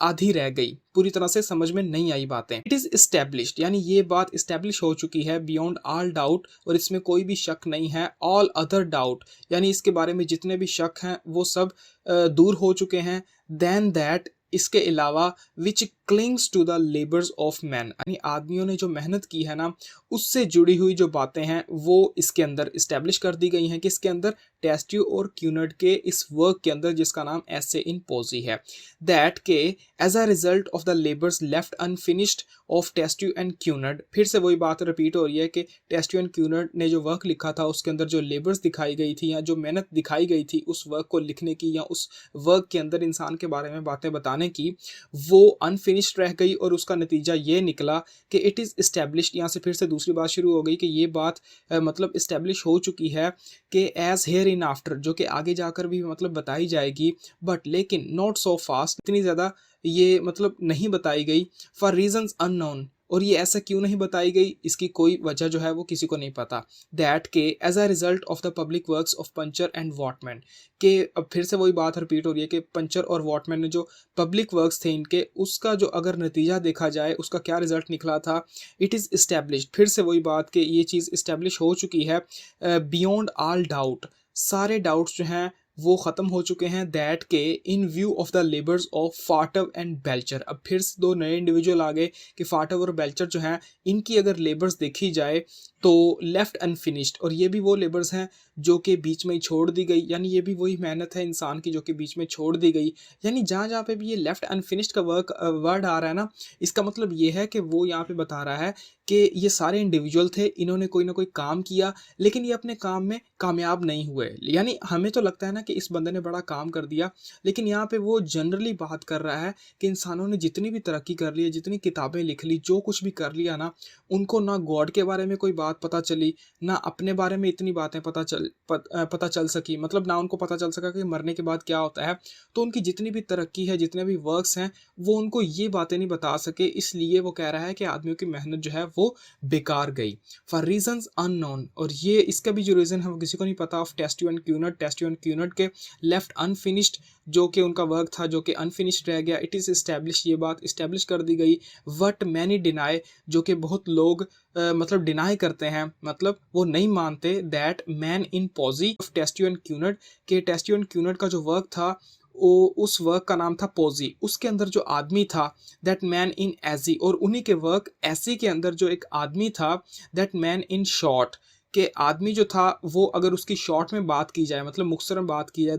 आधी रह गई, पूरी तरह से समझ में नहीं आई बातें। इट इज़ इस्टेब्लिश्ड, यानी ये बात इस्टेब्लिश हो चुकी है बियॉन्ड ऑल डाउट, और इसमें कोई भी शक नहीं है। ऑल अदर डाउट, यानी इसके बारे में जितने भी शक हैं वो सब दूर हो चुके हैं। देन दैट, इसके अलावा, which clings to the labours of man, यानी आदमियों ने जो मेहनत की है ना, उससे जुड़ी हुई जो बातें हैं वो इसके अंदर इस्टेब्लिश कर दी गई हैं। कि इसके अंदर टेस्ट्यू और क्यूनर्ड के इस वर्क के अंदर जिसका नाम एसे इन पोजी है, दैट के as a result of the labours left unfinished of Testut and Cuneard. फिर से वही बात रिपीट हो रही है कि टेस्ट्यू एंड क्यूनर्ड ने जो वर्क लिखा था उसके अंदर जो लेबर्स दिखाई गई थी या जो मेहनत दिखाई गई थी उस वर्क को लिखने की या उस वर्क के अंदर इंसान के बारे में बातें बताने की, वो अनफिनिश्ड रह गई। और उसका नतीजा ये निकला कि इट इज़ इस्टेब्लिश्ड। यहाँ से फिर से दूसरी बात शुरू हो गई कि ये बात मतलब इस्टेब्लिश हो चुकी है कि एज हेयर इन आफ्टर, जो कि आगे जाकर भी मतलब बताई जाएगी, बट लेकिन नॉट सो फास्ट, इतनी ज़्यादा ये मतलब नहीं बताई गई। फॉर रीजंस अननोन, और ये ऐसा क्यों नहीं बताई गई, इसकी कोई वजह जो है वो किसी को नहीं पता। दैट के as a result of the public works of Puncher and Wattman, के अब फिर से वही बात रिपीट हो रही है कि पंचर और वॉटमैन ने जो पब्लिक वर्क्स थे इनके, उसका जो अगर नतीजा देखा जाए, उसका क्या रिजल्ट निकला था, इट इज़ इस्टेब्लिश्ड। फिर से वही बात कि ये चीज़ इस्टेब्लिश हो चुकी है बियॉन्ड ऑल डाउट, सारे डाउट्स जो हैं वो ख़त्म हो चुके हैं। दैट के in view of the labours of Fatov and Belcher. अब फिर से दो नए इंडिविजुअल आ गए कि फाटव और बेल्चर जो हैं, इनकी अगर लेबर्स देखी जाए तो लेफ्ट अनफिनिश्ड, और ये भी वो लेबर्स हैं जो कि बीच में ही छोड़ दी गई। यानी ये भी वही मेहनत है इंसान की जो कि बीच में छोड़ दी गई। यानी जहाँ जहाँ पे भी ये लेफ्ट अनफिनिश्ड का वर्ड आ रहा है ना, इसका मतलब ये है कि वो यहाँ पे बता रहा है कि ये सारे इंडिविजुअल थे, इन्होंने कोई ना कोई काम किया लेकिन ये अपने काम में कामयाब नहीं हुए। यानी हमें तो लगता है ना कि इस बंदे ने बड़ा काम कर दिया, लेकिन यहाँ पे वो जनरली बात कर रहा है कि इंसानों ने जितनी भी तरक्की कर ली है, जितनी किताबें लिख ली, जो कुछ भी कर लिया ना, उनको ना गॉड के बारे में कोई बात पता चली, ना अपने बारे में इतनी बातें पता चल सकी, मतलब ना उनको पता चल सका कि मरने के बाद क्या होता है। तो उनकी जितनी भी तरक्की है, जितने भी वर्क्स हैं, वो उनको ये बातें नहीं बता सके, इसलिए वो कह रहा है कि आदमियों की मेहनत जो है वो बेकार गई फॉर रीजंस अननोन। और ये इसका भी जो रीज़न है वो किसी को नहीं पता। ऑफ टेस्ट्यू एंड क्यूनट के लेफ्ट अनफिनिश्ड, जो कि उनका वर्क था जो कि अनफिनिश्ड रह गया। इट इज़ इस्टेब्लिश, ये बात इस्टेब्लिश कर दी गई। वट मैनी डिनाई, जो कि बहुत लोग मतलब डिनाई करते हैं, मतलब वो नहीं मानते that man in Pozzi of Testut and Cunet, के टेस्ट्यू एंड क्यूनट का जो वर्क था वो उस वर्क का नाम था पॉजी। उसके अंदर जो आदमी था दैट मैन इन एजी, और उन्हीं के वर्क एसी के अंदर जो एक आदमी था दैट मैन इन शॉर्ट, के आदमी जो था वो अगर उसकी शॉर्ट में बात की जाए, मतलब मुख्तसर में बात की जाए,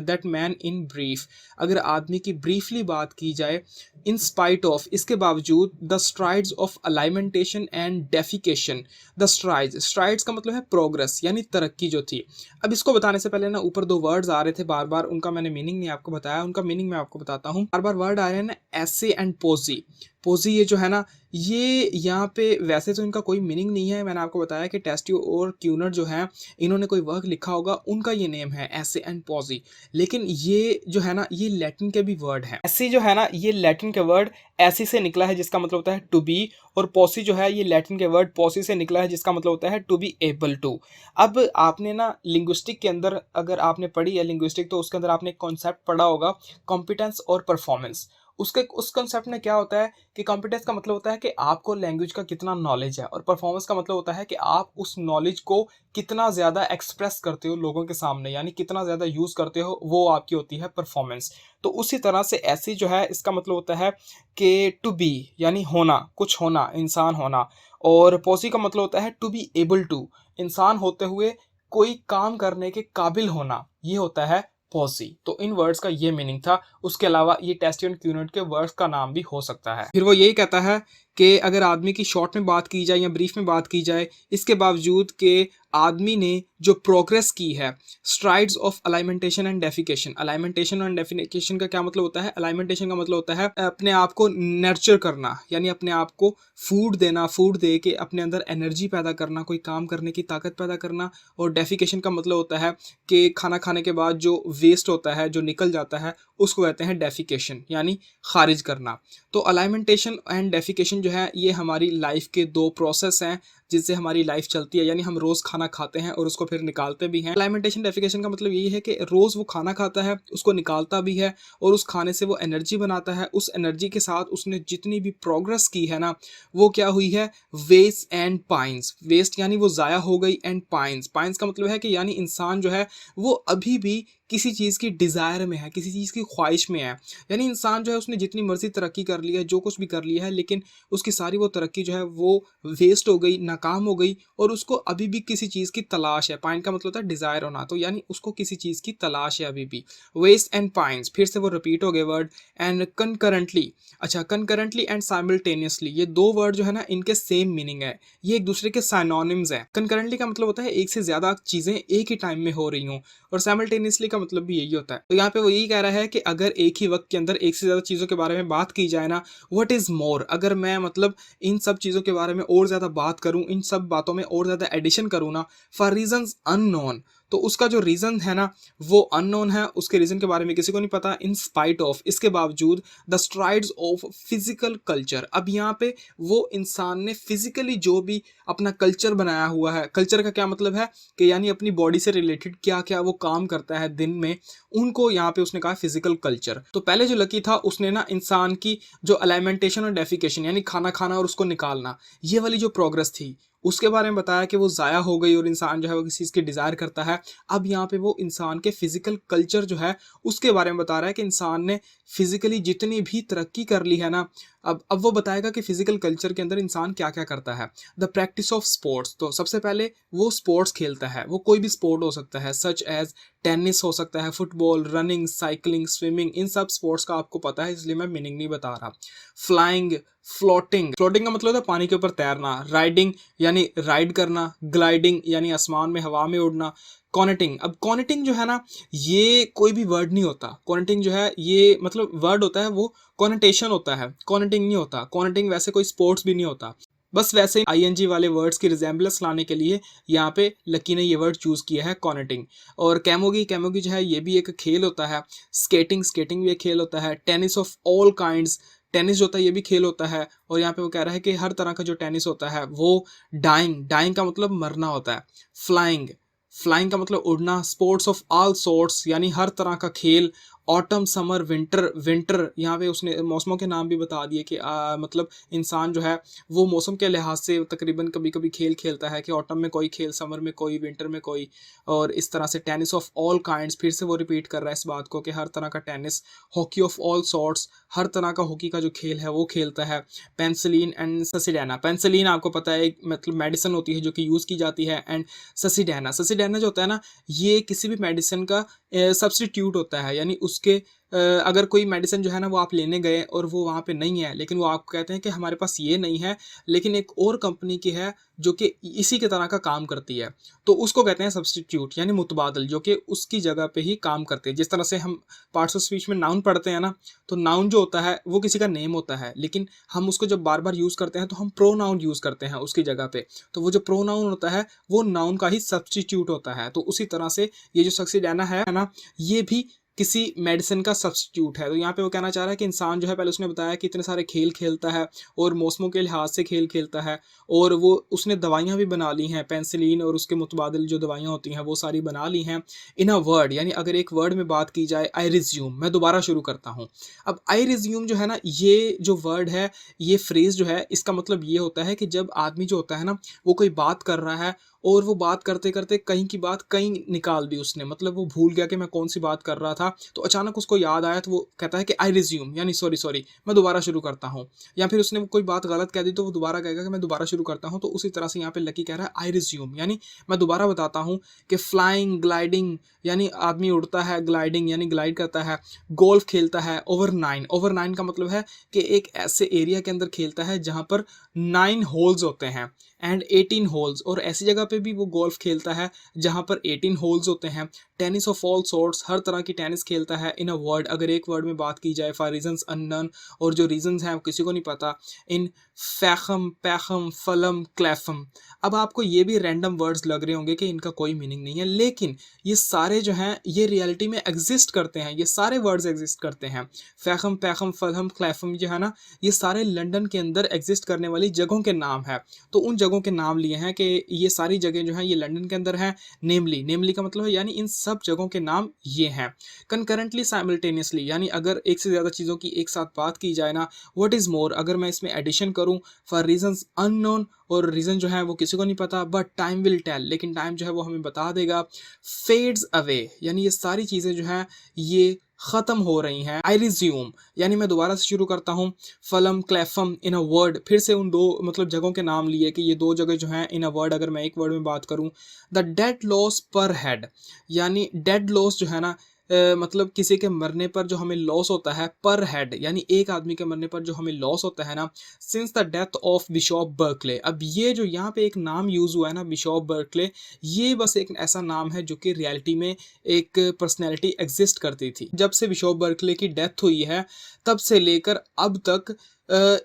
दैट मैन इन ब्रीफ, अगर आदमी की ब्रीफली बात की जाए, इन स्पाइट ऑफ, इसके बावजूद, the strides of alimentation and defecation. The strides का मतलब है प्रोग्रेस, यानी तरक्की जो थी। अब इसको बताने से पहले ना ऊपर दो वर्ड्स आ रहे थे बार बार, उनका मैंने मीनिंग नहीं आपको बताया, उनका मीनिंग मैं आपको बताता हूँ। बार बार वर्ड आ रहे हैं ना, एसे एंड पोजी। पोजी ये जो है ना, ये यहाँ पे वैसे तो इनका कोई मीनिंग नहीं है। मैंने आपको बताया कि टेस्ट्यू और क्यूनर जो है, इन्होंने कोई वर्क लिखा होगा, उनका ये नेम है एसे एंड पॉजी। लेकिन ये जो है ना, ये लैटिन के भी वर्ड हैं। एसी जो है ना, ये लैटिन के वर्ड एसी से निकला है, जिसका मतलब होता है टू बी, और पॉसी जो है ये लैटिन के वर्ड पॉसी से निकला है, जिसका मतलब होता है टू बी एबल टू। अब आपने ना लिंग्विस्टिक के अंदर, अगर आपने पढ़ी है लिंग्विस्टिक, तो उसके अंदर आपने एक कॉन्सेप्ट पढ़ा होगा, कॉम्पिटेंस और परफॉर्मेंस। उस कंसेप्ट में क्या होता है कि कॉम्पिटेंस का मतलब होता है कि आपको लैंग्वेज का कितना नॉलेज है, और परफॉर्मेंस का मतलब होता है कि आप उस नॉलेज को कितना ज़्यादा एक्सप्रेस करते हो लोगों के सामने, यानी कितना ज़्यादा यूज़ करते हो, वो आपकी होती है परफॉर्मेंस। तो उसी तरह से ऐसी जो है, इसका मतलब होता है कि टू बी, यानी होना, कुछ होना, इंसान होना। और पॉसी का मतलब होता है टू बी एबल टू, इंसान होते हुए कोई काम करने के काबिल होना, ये होता है पॉसी। तो इन वर्ड्स का ये मीनिंग था। उसके अलावा ये टेस्ट्यू एंड क्यूनट के वर्ड्स का नाम भी हो सकता है। फिर वो यही कहता है कि अगर आदमी की शॉर्ट में बात की जाए या ब्रीफ में बात की जाए, इसके बावजूद कि आदमी ने जो प्रोग्रेस की है, strides of alimentation and defecation. Alimentation and defecation का क्या मतलब होता है? अलाइमेंटेशन का मतलब होता है अपने आप को नर्चर करना, यानी अपने आप को फूड देना, फूड दे के अपने अंदर एनर्जी पैदा करना, कोई काम करने की ताकत पैदा करना। और डेफिकेशन का मतलब होता है कि खाना खाने के बाद जो वेस्ट होता है, जो निकल जाता है, उसको कहते हैं डेफिकेशन, यानी खारिज करना। तो अलाइमेंटेशन एंड डेफिकेशन जो है, ये हमारी लाइफ के दो प्रोसेस हैं जिससे हमारी लाइफ चलती है, यानी हम रोज़ खाना खाते हैं और उसको फिर निकालते भी हैं। अलाइमेंटेशन डेफिकेशन का मतलब यही है कि रोज़ वो खाना खाता है, उसको निकालता भी है, और उस खाने से वो एनर्जी बनाता है। उस एनर्जी के साथ उसने जितनी भी प्रोग्रेस की है ना, वो क्या हुई है? Waste and pines. वेस्ट यानी वो ज़ाया हो गई, एंड पाइंस, पाइंस का मतलब है कि यानी इंसान जो है वो अभी भी किसी चीज़ की डिज़ायर में है, किसी चीज़ की ख्वाहिश में है। यानी इंसान जो है उसने जितनी मर्जी तरक्की कर ली है, जो कुछ भी कर लिया है, लेकिन उसकी सारी वो तरक्की जो है वो वेस्ट हो गई, नाकाम हो गई, और उसको अभी भी किसी चीज़ की तलाश है। पाइन का मतलब होता है डिज़ायर होना, तो यानी उसको किसी चीज़ की तलाश है अभी भी। वेस्ट एंड पाइंस, फिर से वो रिपीट हो गए वर्ड। एंड कंकरेंटली, अच्छा, कंकरेंटली एंड साइमल्टेनियसली, ये दो वर्ड जो है ना, इनके सेम मीनिंग है, ये एक दूसरे के साइनोनिम्स हैं। कंकरेंटली का मतलब होता है एक से ज़्यादा चीज़ें एक ही टाइम में हो रही हों, और साइमल्टेनियसली का मतलब भी यही होता है। तो यहाँ पे वो यही कह रहा है कि अगर एक ही वक्त के अंदर एक से ज़्यादा चीज़ों के बारे में बात की जाए ना, व्हाट इज़ मोर, अगर मैं मतलब इन सब चीज़ों के बारे में और ज़्यादा बात करूँ, इन सब बातों में और ज़्यादा एडिशन करूँ ना, फॉर रीजंस अननोन, तो उसका जो रीज़न है ना वो अननोन है, उसके रीज़न के बारे में किसी को नहीं पता। इन स्पाइट ऑफ, इसके बावजूद, the strides of physical culture. अब यहाँ पे वो इंसान ने फिजिकली जो भी अपना कल्चर बनाया हुआ है, कल्चर का क्या मतलब है कि यानी अपनी बॉडी से रिलेटेड क्या क्या वो काम करता है दिन में, उनको यहाँ पे उसने कहा फिजिकल कल्चर। तो पहले जो लकी था उसने ना इंसान की जो अलाइमेंटेशन और डेफिकेशन, यानी खाना खाना और उसको निकालना, ये वाली जो प्रोग्रेस थी, उसके बारे में बताया कि वो ज़ाया हो गई और इंसान जो है वो किसी चीज़ की डिज़ायर करता है। अब यहाँ पे वो इंसान के फिजिकल कल्चर जो है उसके बारे में बता रहा है कि इंसान ने फिजिकली जितनी भी तरक्की कर ली है ना, अब वो बताएगा कि फिजिकल कल्चर के अंदर इंसान क्या क्या करता है। द प्रैक्टिस ऑफ स्पोर्ट्स, तो सबसे पहले वो स्पोर्ट्स खेलता है, वो कोई भी स्पोर्ट हो सकता है, सच एज टेनिस हो सकता है, फुटबॉल, रनिंग, साइकिलिंग, स्विमिंग, इन सब स्पोर्ट्स का आपको पता है, इसलिए मैं मीनिंग नहीं बता रहा। फ्लाइंग, फ्लोटिंग, फ्लोटिंग का मतलब होता है पानी के ऊपर तैरना। राइडिंग यानी राइड करना। ग्लाइडिंग यानी आसमान में, हवा में उड़ना। कॉनेटिंग। अब कॉनेटिंग जो है ना, ये कोई भी वर्ड नहीं होता। कॉनेटिंग जो है ये मतलब वर्ड होता है, वो कॉनेटेशन होता है, कॉनेटिंग नहीं होता। कॉनेटिंग वैसे कोई स्पोर्ट्स भी नहीं होता। बस वैसे ही आईएनजी वाले वर्ड्स की रिजेम्बलेंस लाने के लिए यहाँ पे लकी ने ये वर्ड चूज़ किया है, कॉनेटिंग। और कैमोगी, कैमोगी जो है ये भी एक खेल होता है। स्केटिंग, स्केटिंग भी एक खेल होता है। Tennis of all kinds, tennis जो होता है ये भी खेल होता है। और यहाँ पे वो कह रहा है कि हर तरह का जो टेनिस होता है वो डाइंग, डाइंग का मतलब मरना होता है। फ्लाइंग, फ्लाइंग का मतलब उड़ना। स्पोर्ट्स ऑफ ऑल सॉर्ट्स यानी हर तरह का खेल। ऑटम, समर, विंटर, विंटर यहाँ पे उसने मौसमों के नाम भी बता दिए कि मतलब इंसान जो है वो मौसम के लिहाज से तकरीबन कभी कभी खेल खेलता है कि ऑटम में कोई खेल, समर में कोई, विंटर में कोई। और इस तरह से टेनिस ऑफ ऑल काइंड्स, फिर से वो रिपीट कर रहा है इस बात को कि हर तरह का tennis. Hockey of all sorts, हर तरह का हॉकी का जो खेल है वो खेलता है। पेंसिलिन एंड ससिडाना, पेंसिलिन आपको पता है एक मतलब मेडिसिन होती है जो कि यूज़ की जाती है। एंड ससिडाना, ससिडाना जो होता है ना, ये किसी भी मेडिसिन का सब्स्टिट्यूट होता है। यानी उसके अगर कोई मेडिसिन जो है ना वो आप लेने गए और वो वहाँ पे नहीं है, लेकिन वो आपको कहते हैं कि हमारे पास ये नहीं है लेकिन एक और कंपनी की है जो कि इसी के तरह का काम करती है, तो उसको कहते हैं सब्स्टिट्यूट यानी मुतबादल, जो कि उसकी जगह पे ही काम करते हैं। जिस तरह से हम पार्ट्स ऑफ स्पीच में नाउन पढ़ते हैं ना, तो नाउन जो होता है वो किसी का नेम होता है, लेकिन हम उसको जब बार बार यूज़ करते हैं तो हम प्रोनाउन यूज़ करते हैं उसकी जगह पे। तो वो जो प्रोनाउन होता है वो नाउन का ही सब्स्टिट्यूट होता है। तो उसी तरह से ये जो सक्सीडाना है ना, ये भी किसी मेडिसिन का सब्स्टिट्यूट है। तो यहाँ पे वो कहना चाह रहा है कि इंसान जो है, पहले उसने बताया कि इतने सारे खेल खेलता है और मौसमों के लिहाज से खेल खेलता है, और वो उसने दवाइयाँ भी बना ली हैं, पेंसिलिन और उसके मुतबादिल जो दवाइयाँ होती हैं वो सारी बना ली हैं। इन अ वर्ड, यानी अगर एक वर्ड में बात की जाए, आई रिज्यूम, मैं दोबारा शुरू करता हूँ। अब आई रिज्यूम जो है ना, ये जो वर्ड है, ये फ्रेज जो है, इसका मतलब ये होता है कि जब आदमी जो होता है ना वो कोई बात कर रहा है और वो बात करते करते कहीं की बात कहीं निकाल दी उसने, मतलब वो भूल गया कि मैं कौन सी बात कर रहा था, तो अचानक उसको याद आया तो वो कहता है कि आई रिज्यूम, यानी सॉरी सॉरी, मैं दोबारा शुरू करता हूँ। या फिर उसने कोई बात गलत कह दी तो वो दोबारा कहेगा कि मैं दोबारा शुरू करता हूँ। तो उसी तरह से यहाँ पे लकी कह रहा है आई रिज्यूम, यानी मैं दोबारा बताता हूँ कि फ्लाइंग, ग्लाइडिंग यानी आदमी उड़ता है, ग्लाइडिंग यानी ग्लाइड करता है, गोल्फ खेलता है, ओवर नाइन, ओवर नाइन का मतलब है कि एक ऐसे एरिया के अंदर खेलता है जहाँ पर 9 होल्स होते हैं एंड 18 होल्स, और ऐसी जगह पे भी वो गोल्फ खेलता है जहाँ पर 18 होल्स होते हैं। टेनिस ऑफ ऑल सॉर्ट्स, हर तरह की टेनिस खेलता है। इन अ वर्ड, अगर एक वर्ड में बात की जाए, फॉर रीजंस अननोन, और जो रीजंस हैं वो किसी को नहीं पता। इन फैखम, पैखम, फलम, क्लैफम। अब आपको ये भी रैंडम वर्ड्स लग रहे होंगे कि इनका कोई मीनिंग नहीं है, लेकिन ये सारे जो हैं ये रियलिटी में एग्जिस्ट करते हैं, ये सारे वर्ड्स एग्जिस्ट करते हैं। फैखम, पैखम, फलम, क्लैफम जो है ना, ये सारे लंदन के अंदर एग्जिस्ट करने वाली जगहों के नाम है। तो उन जगहों के नाम लिए हैं कि ये सारी जगह जो हैं ये लंदन के अंदर हैं। नेमली, नेमली का मतलब है यानी इन सब जगहों के नाम ये हैं। कंकरेंटली, साइमल्टेनियसली, यानी अगर एक से ज़्यादा चीज़ों की एक साथ बात की जाए ना, व्हाट इज़ मोर, अगर मैं इसमें एडिशन करूँ, फॉर रीजंस अननोन, और रीज़न जो है वो किसी को नहीं पता, बट टाइम विल टेल, लेकिन टाइम जो है वो हमें बता देगा। फेड्स अवे, यानी ये सारी चीज़ें जो हैं ये ख़त्म हो रही हैं। आई रिज्यूम, यानी मैं दोबारा से शुरू करता हूँ। फलम, क्लेफम, इन अ वर्ड, फिर से उन दो मतलब जगहों के नाम लिए कि ये दो जगह जो हैं इन अ वर्ड, अगर मैं एक वर्ड में बात करूँ। द डेड लॉस पर हेड, यानी डेड लॉस जो है ना, मतलब किसी के मरने पर जो हमें लॉस होता है, पर हेड यानी एक आदमी के मरने पर जो हमें लॉस होता है ना, since the death of Bishop Berkeley. अब ये जो यहाँ पे एक नाम यूज़ हुआ है ना, बिशॉप बर्कले, ये बस एक ऐसा नाम है जो कि रियलिटी में एक पर्सनैलिटी एग्जिस्ट करती थी। जब से बिशॉप बर्कले की डेथ हुई है तब से लेकर अब तक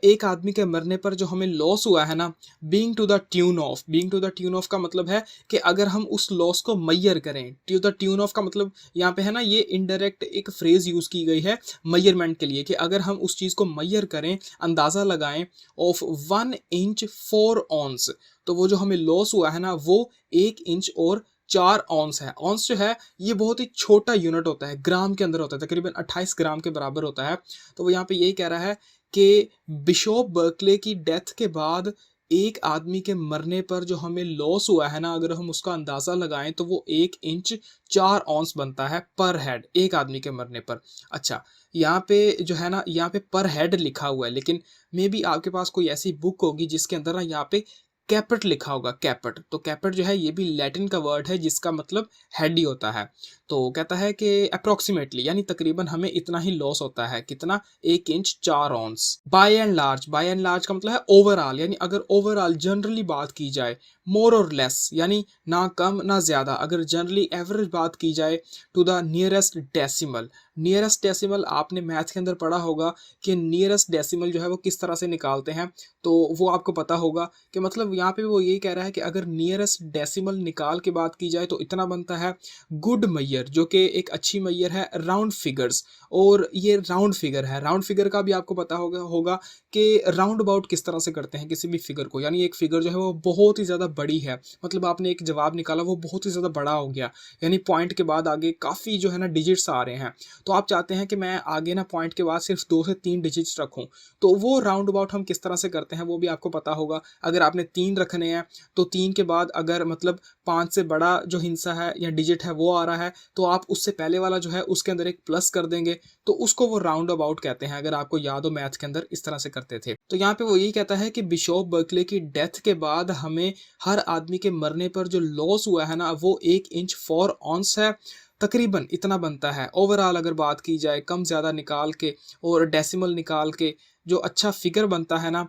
एक आदमी के मरने पर जो हमें लॉस हुआ है ना, being to the tune of, being to the tune of का मतलब है कि अगर हम उस लॉस को मैयर करें, टू द ट्यून ऑफ का मतलब यहाँ पे है ना, ये इनडायरेक्ट एक फ्रेज यूज़ की गई है मैयरमेंट के लिए कि अगर हम उस चीज़ को मैयर करें, अंदाज़ा लगाएं, ऑफ 1 इंच 4 ऑन्स, तो वो जो हमें लॉस हुआ है ना वो 1 इंच और 4 ऑन्स है। ऑन्स जो है ये बहुत ही छोटा यूनिट होता है, ग्राम के अंदर होता है, तकरीबन 28 ग्राम के बराबर होता है। तो वो यहाँ पे यही कह रहा है कि बिशॉप बर्कले की डेथ के बाद एक आदमी के मरने पर जो हमें लॉस हुआ है ना, अगर हम उसका अंदाज़ा लगाएं तो वो 1 इंच 4 ऑन्स बनता है पर हेड, एक आदमी के मरने पर। अच्छा, यहाँ पे जो है ना, यहाँ पे पर हेड लिखा हुआ है, लेकिन मे बी आपके पास कोई ऐसी बुक होगी जिसके अंदर ना यहाँ पे कैपेट लिखा होगा, कैपेट। तो कैपेट जो है ये भी लैटिन का वर्ड है जिसका मतलब हेड ही होता है। तो कहता है कि अप्रोक्सीमेटली यानी तकरीबन हमें इतना ही लॉस होता है, कितना, 1 इंच 4 ऑन्स। बाय एंड लार्ज का मतलब है ओवरऑल, यानी अगर ओवरऑल जनरली बात की जाए, मोर और लेस यानी ना कम ना ज़्यादा, अगर जनरली एवरेज बात की जाए, to the nearest decimal. Nearest decimal आपने मैथ के अंदर पढ़ा होगा कि नियरेस्ट डेसिमल जो है वो किस तरह से निकालते हैं, तो वो आपको पता होगा कि मतलब यहाँ पे वो यही कह रहा है कि अगर नियरेस्ट डेसिमल निकाल के बात की जाए तो इतना बनता है। गुड मैयर जो कि एक अच्छी मैयर है, राउंड फिगर्स, और ये राउंड फिगर है। राउंड फिगर का भी आपको पता होगा कि राउंड अबाउट किस तरह से करते हैं किसी भी फिगर को, यानी एक फिगर जो है वो बहुत ही ज़्यादा बड़ी है, मतलब आपने एक जवाब निकाला वो बहुत ही ज़्यादा बड़ा हो गया, यानी पॉइंट के बाद आगे काफ़ी जो है ना डिजिट्स आ रहे हैं, तो आप चाहते हैं कि मैं आगे ना पॉइंट के बाद सिर्फ 2 से 3 डिजिट्स रखूं, तो वो राउंड अबाउट हम किस तरह से करते हैं वो भी आपको पता होगा। अगर आपने 3 रखने हैं तो 3 के बाद अगर मतलब 5 से बड़ा जो हिस्सा है या डिजिट है वो आ रहा है, तो आप उससे पहले वाला जो है उसके अंदर एक प्लस कर देंगे, तो उसको वो राउंड अबाउट कहते हैं। अगर आपको याद हो मैथ के अंदर इस तरह से करते थे। तो यहाँ पे वो यही कहता है कि बिशॉप बर्कले की डेथ के बाद हमें हर आदमी के मरने पर जो लॉस हुआ है ना वो 1 इंच 4 ऑन्स है, तकरीबन इतना बनता है। ओवरऑल अगर बात की जाए कम ज़्यादा निकाल के और डेसिमल निकाल के जो अच्छा फिगर बनता है ना,